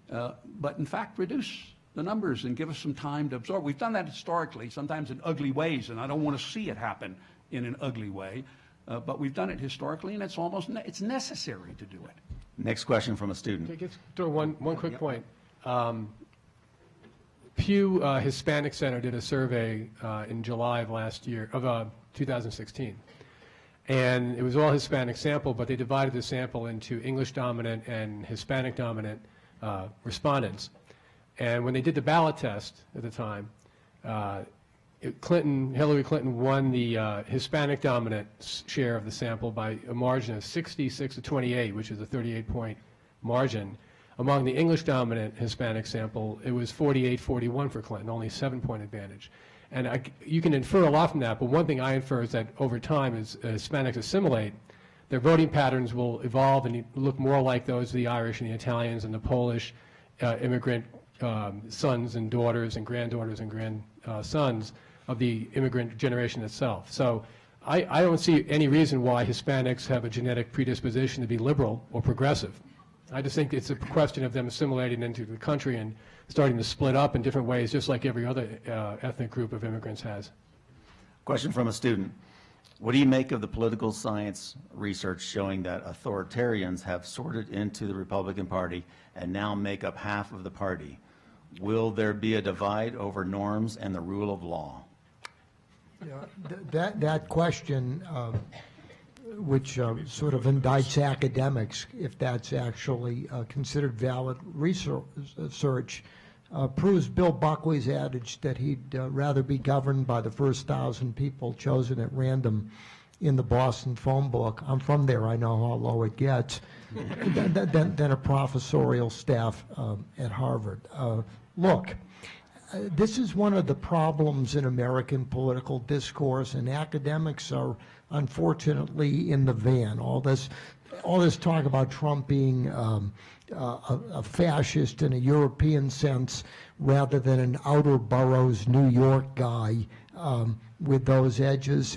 But in fact, reduce the numbers and give us some time to absorb. We've done that historically, sometimes in ugly ways, and I don't want to see it happen in an ugly way. But we've done it historically, and it's necessary to do it. Next question from a student. Okay, just throw one quick point. Pew Hispanic Center did a survey in July of last year, of 2016. And it was all Hispanic sample, but they divided the sample into English dominant and Hispanic dominant respondents. And when they did the ballot test at the time, Hillary Clinton won the Hispanic dominant share of the sample by a margin of 66 to 28, which is a 38-point margin. Among the English dominant Hispanic sample, it was 48-41 for Clinton, only a 7-point advantage. And you can infer a lot from that, but one thing I infer is that over time, as Hispanics assimilate, their voting patterns will evolve and look more like those of the Irish and the Italians and the Polish immigrant sons and daughters and granddaughters and grandsons of the immigrant generation itself. So I don't see any reason why Hispanics have a genetic predisposition to be liberal or progressive. I just think it's a question of them assimilating into the country and starting to split up in different ways, just like every other ethnic group of immigrants has. Question from a student. What do you make of the political science research showing that authoritarians have sorted into the Republican Party and now make up half of the party? Will there be a divide over norms and the rule of law? That question, which sort of indicts academics, if that's actually considered valid research, proves Bill Buckley's adage that he'd rather be governed by the first 1,000 people chosen at random in the Boston phone book. I'm from there, I know how low it gets, than a professorial staff at Harvard. Look, this is one of the problems in American political discourse, and academics are unfortunately in the van. All this talk about Trump being a fascist in a European sense rather than an outer boroughs New York guy with those edges,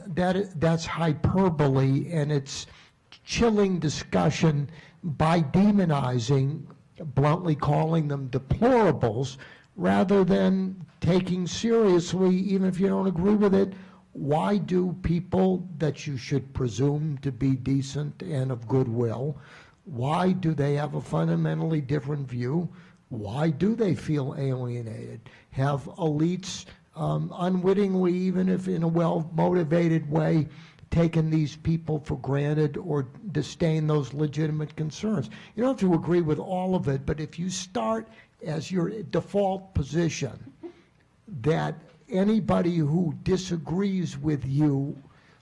that's hyperbole, and it's chilling discussion by demonizing, bluntly calling them deplorables, rather than taking seriously, even if you don't agree with it, why do people that you should presume to be decent and of goodwill, why do they have a fundamentally different view? Why do they feel alienated? Have elites unwittingly, even if in a well-motivated way, taken these people for granted or disdain those legitimate concerns? You don't have to agree with all of it, but if you start as your default position that anybody who disagrees with you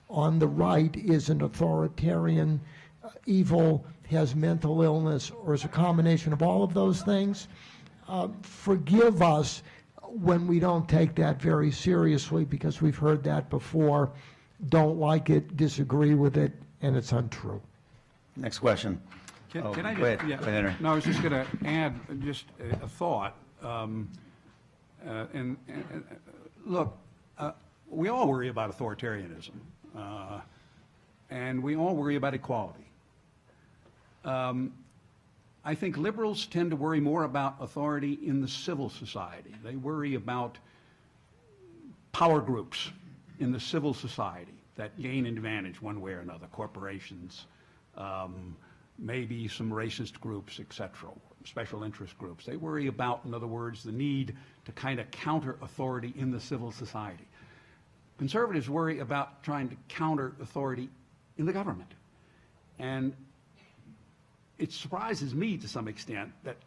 on the right is an authoritarian, evil, has mental illness, or is a combination of all of those things, forgive us when we don't take that very seriously, because we've heard that before, don't like it, disagree with it, and it's untrue. Next question. Can I go just, ahead. yeah, Go ahead, Henry. no, I was just going to add just a thought. And look, we all worry about authoritarianism, and we all worry about equality. I think liberals tend to worry more about authority in the civil society. They worry about power groups in the civil society that gain an advantage one way or another, corporations, maybe some racist groups, et cetera, special interest groups. They worry about, in other words, the need to kind of counter authority in the civil society. Conservatives worry about trying to counter authority in the government. And it surprises me to some extent that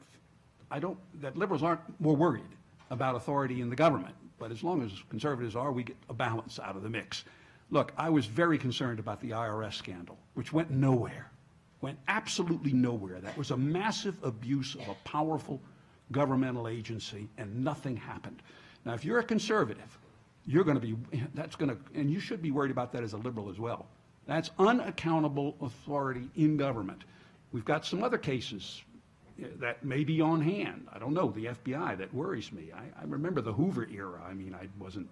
that liberals aren't more worried about authority in the government. But as long as conservatives are, we get a balance out of the mix. Look, I was very concerned about the IRS scandal, which went nowhere, went absolutely nowhere. That was a massive abuse of a powerful governmental agency, and nothing happened. Now, if you're a conservative, you're going to be, and you should be worried about that as a liberal as well. That's unaccountable authority in government. We've got some other cases that may be on hand. I don't know, the FBI, that worries me. I remember the Hoover era. I mean, I wasn't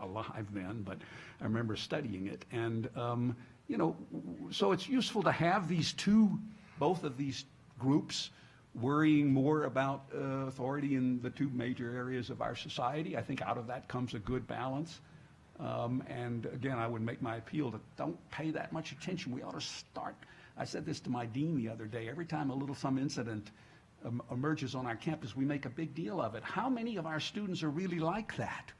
alive then, but I remember studying it. And, you know, so it's useful to have both of these groups worrying more about authority in the two major areas of our society. I think out of that comes a good balance. And again, I would make my appeal to don't pay that much attention. We ought to start. I said this to my dean the other day. Every time some incident emerges on our campus, we make a big deal of it. How many of our students are really like that?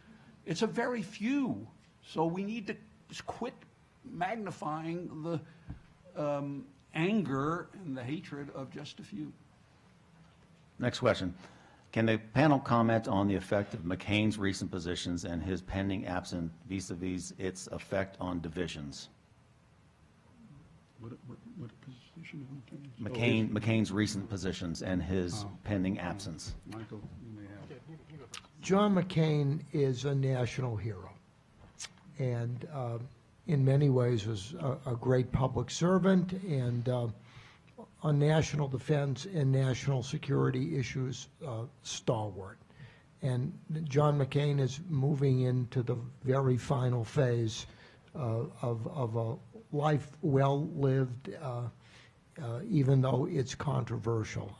It's a very few. So we need to quit magnifying the anger and the hatred of just a few. Next question. Can the panel comment on the effect of McCain's recent positions and his pending absence vis-a-vis its effect on divisions? What position is McCain? McCain's recent positions and his pending absence. Michael, you may have. John McCain is a national hero, and in many ways was a great public servant and on national defense and national security issues stalwart. And John McCain is moving into the very final phase of a life well lived, even though it's controversial.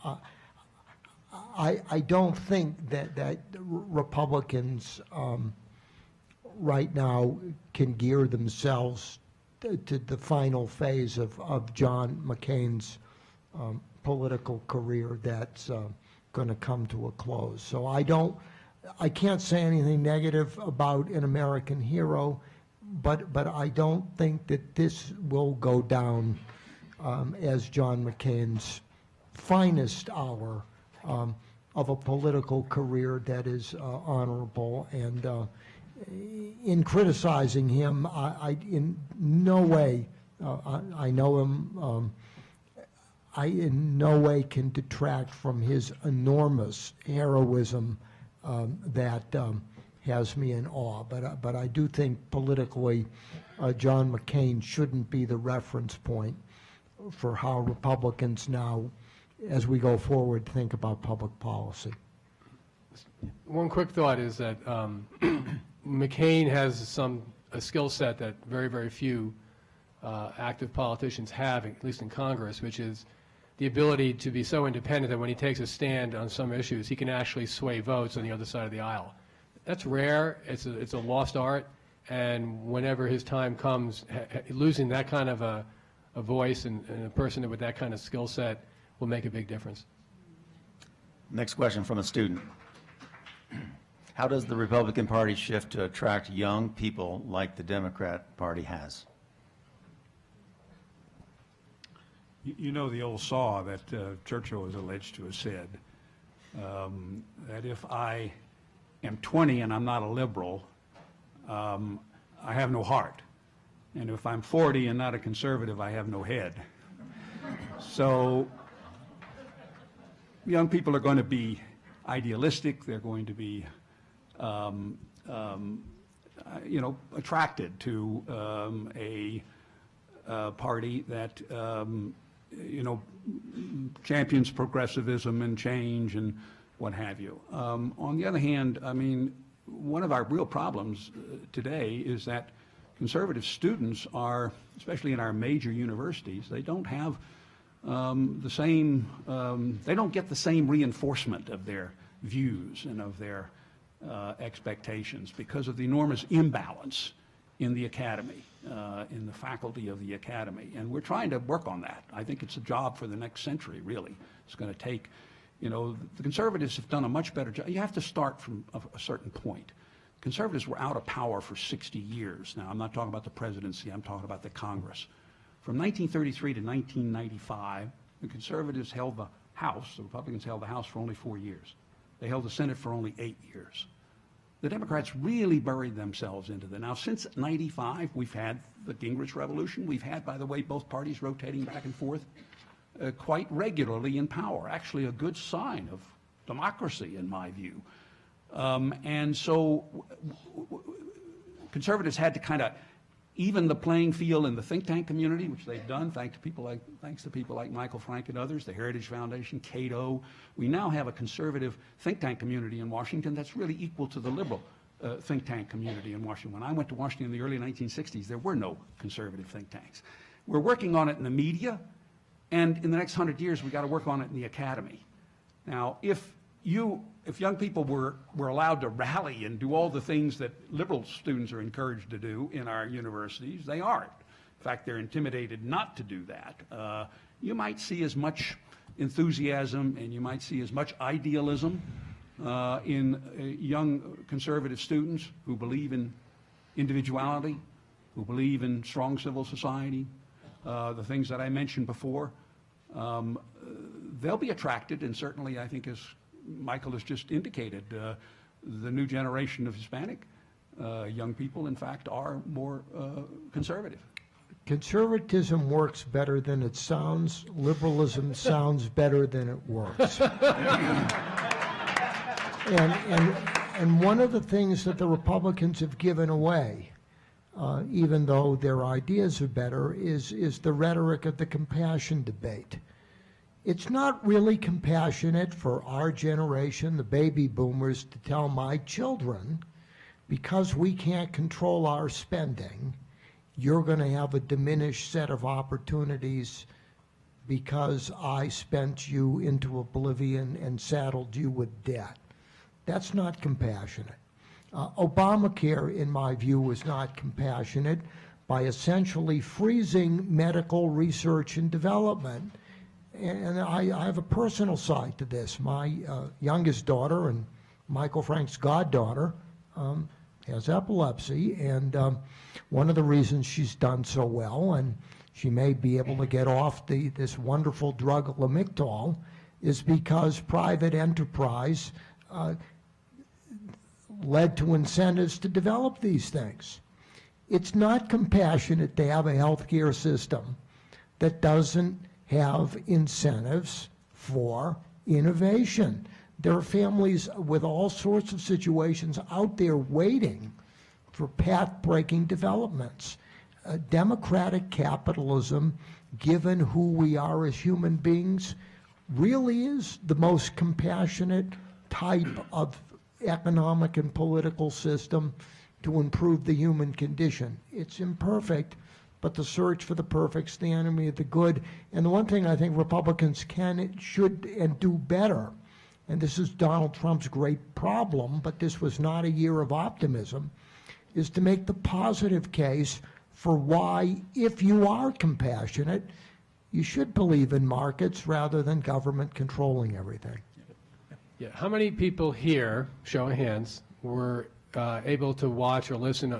I don't think that Republicans right now can gear themselves to the final phase of John McCain's political career that's going to come to a close. So I can't say anything negative about an American hero, but I don't think that this will go down as John McCain's finest hour of a political career that is honorable. And in criticizing him, I in no way, I know him, I in no way can detract from his enormous heroism that has me in awe. But I do think politically, John McCain shouldn't be the reference point for how Republicans now, as we go forward, think about public policy. One quick thought is that McCain has a skill set that very, very few active politicians have, at least in Congress, which is the ability to be so independent that when he takes a stand on some issues, he can actually sway votes on the other side of the aisle. That's rare. It's a lost art, and whenever his time comes, losing that kind of a voice and a person with that kind of skill set will make a big difference. Next question from a student. How does the Republican Party shift to attract young people like the Democrat Party has? You know the old saw that Churchill is alleged to have said, that if I am 20 and I'm not a liberal, I have no heart. And if I'm 40 and not a conservative, I have no head. So young people are going to be idealistic. They're going to be, attracted to a party that, champions progressivism and change and what have you. On the other hand, I mean, one of our real problems today is that conservative students are, especially in our major universities, they don't have the same, they don't get the same reinforcement of their views and of their expectations because of the enormous imbalance in the academy, in the faculty of the academy. And we're trying to work on that. I think it's a job for the next century, really. It's going to take, the conservatives have done a much better job. You have to start from a certain point. Conservatives were out of power for 60 years. Now, I'm not talking about the presidency, I'm talking about the Congress. From 1933 to 1995, the conservatives held the House, the Republicans held the House for only 4 years. They held the Senate for only 8 years. The Democrats really buried themselves into the, now since 95, we've had the Gingrich Revolution. We've had, by the way, both parties rotating back and forth quite regularly in power, actually a good sign of democracy in my view. And so conservatives had to kind of even the playing field in the think tank community, which they've done thanks to people like Michael Frank and others, the Heritage Foundation, Cato. We now have a conservative think tank community in Washington that's really equal to the liberal think tank community in Washington. When I went to Washington in the early 1960s, there were no conservative think tanks. We're working on it in the media, and in the next 100 years, we've got to work on it in the academy. Now, if young people were allowed to rally and do all the things that liberal students are encouraged to do in our universities, they aren't. In fact, they're intimidated not to do that. You might see as much enthusiasm and you might see as much idealism in young conservative students who believe in individuality, who believe in strong civil society, the things that I mentioned before. They'll be attracted, and certainly I think as Michael has just indicated, the new generation of Hispanic young people, in fact, are more conservative. Conservatism works better than it sounds. Liberalism sounds better than it works. And one of the things that the Republicans have given away, even though their ideas are better, is the rhetoric of the compassion debate. It's not really compassionate for our generation, the baby boomers, to tell my children, because we can't control our spending, you're going to have a diminished set of opportunities because I spent you into oblivion and saddled you with debt. That's not compassionate. Obamacare, in my view, was not compassionate by essentially freezing medical research and development. And I have a personal side to this. My youngest daughter and Michael Frank's goddaughter has epilepsy, and one of the reasons she's done so well, and she may be able to get off this wonderful drug Lamictal, is because private enterprise led to incentives to develop these things. It's not compassionate to have a healthcare system that doesn't have incentives for innovation. There are families with all sorts of situations out there waiting for path-breaking developments. Democratic capitalism, given who we are as human beings, really is the most compassionate type of economic and political system to improve the human condition. It's imperfect, but the search for the perfect's the enemy of the good. And the one thing I think Republicans can, should, and do better, and this is Donald Trump's great problem, but this was not a year of optimism, is to make the positive case for why, if you are compassionate, you should believe in markets rather than government controlling everything. Yeah. How many people here, show of hands, were able to watch or listen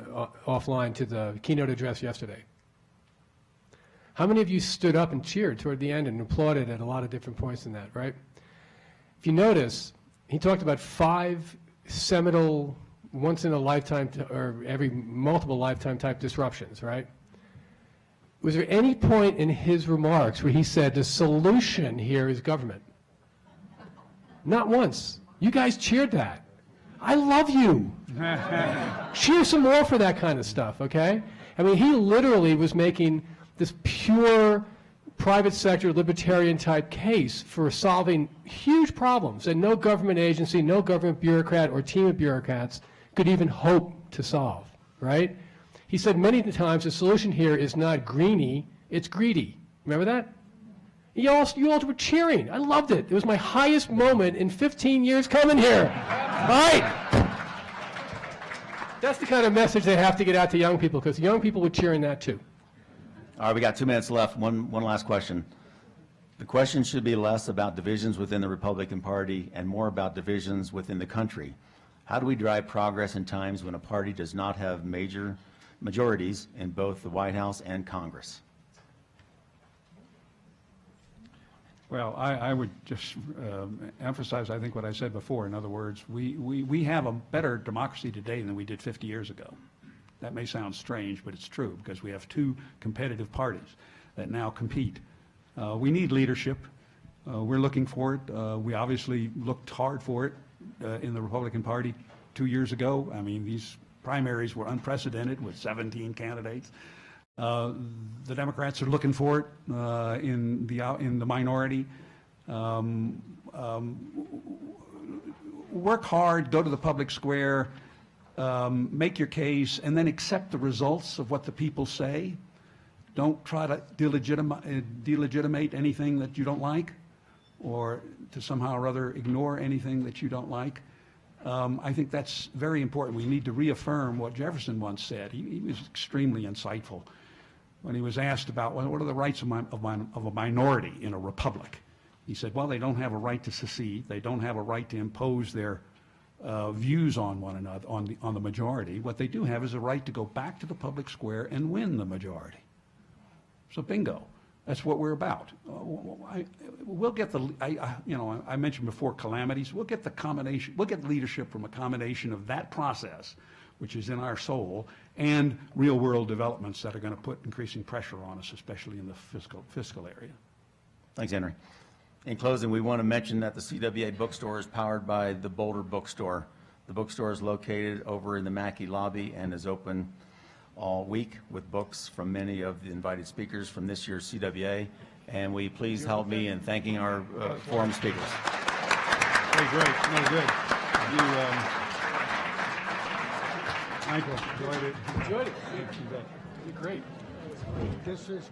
offline to the keynote address yesterday? How many of you stood up and cheered toward the end and applauded at a lot of different points in that, right? If you notice, he talked about 5 seminal, once-in-a-lifetime, or every multiple lifetime type disruptions, right? Was there any point in his remarks where he said the solution here is government? Not once. You guys cheered that. I love you. Cheer some more for that kind of stuff, okay? I mean, he literally was making this pure private sector libertarian type case for solving huge problems that no government agency, no government bureaucrat or team of bureaucrats could even hope to solve, right? He said many times the solution here is not greeny, it's greedy. Remember that? You all were cheering. I loved it. It was my highest moment in 15 years coming here. All right. That's the kind of message they have to get out to young people, because young people were cheering that too. All right, we got 2 minutes left. One last question. The question should be less about divisions within the Republican Party and more about divisions within the country. How do we drive progress in times when a party does not have major majorities in both the White House and Congress? Well, I would just emphasize, I think, what I said before. In other words, we have a better democracy today than we did 50 years ago. That may sound strange, but it's true, because we have 2 competitive parties that now compete. We need leadership. We're looking for it. We obviously looked hard for it in the Republican Party 2 years ago. I mean, these primaries were unprecedented with 17 candidates. The Democrats are looking for it in the minority. Work hard, go to the public square, make your case, and then accept the results of what the people say. Don't try to delegitimate anything that you don't like, or to somehow or other ignore anything that you don't like. I think that's very important. We need to reaffirm what Jefferson once said. He was extremely insightful when he was asked about, well, what are the rights of a minority in a republic. He said, well, they don't have a right to secede. They don't have a right to impose their views on one another, on the majority. What they do have is a right to go back to the public square and win the majority. So bingo. That's what we're about. We'll get I mentioned before calamities. We'll get the combination, we'll get leadership from a combination of that process, which is in our soul, and real-world developments that are going to put increasing pressure on us, especially in the fiscal area. Thanks, Henry. In closing, we want to mention that the CWA bookstore is powered by the Boulder bookstore. The bookstore is located over in the Mackey lobby and is open all week with books from many of the invited speakers from this year's CWA. And will you please help me in thanking our forum speakers. Hey, great. No, good. Michael, enjoyed it. Enjoyed it. You're great. This is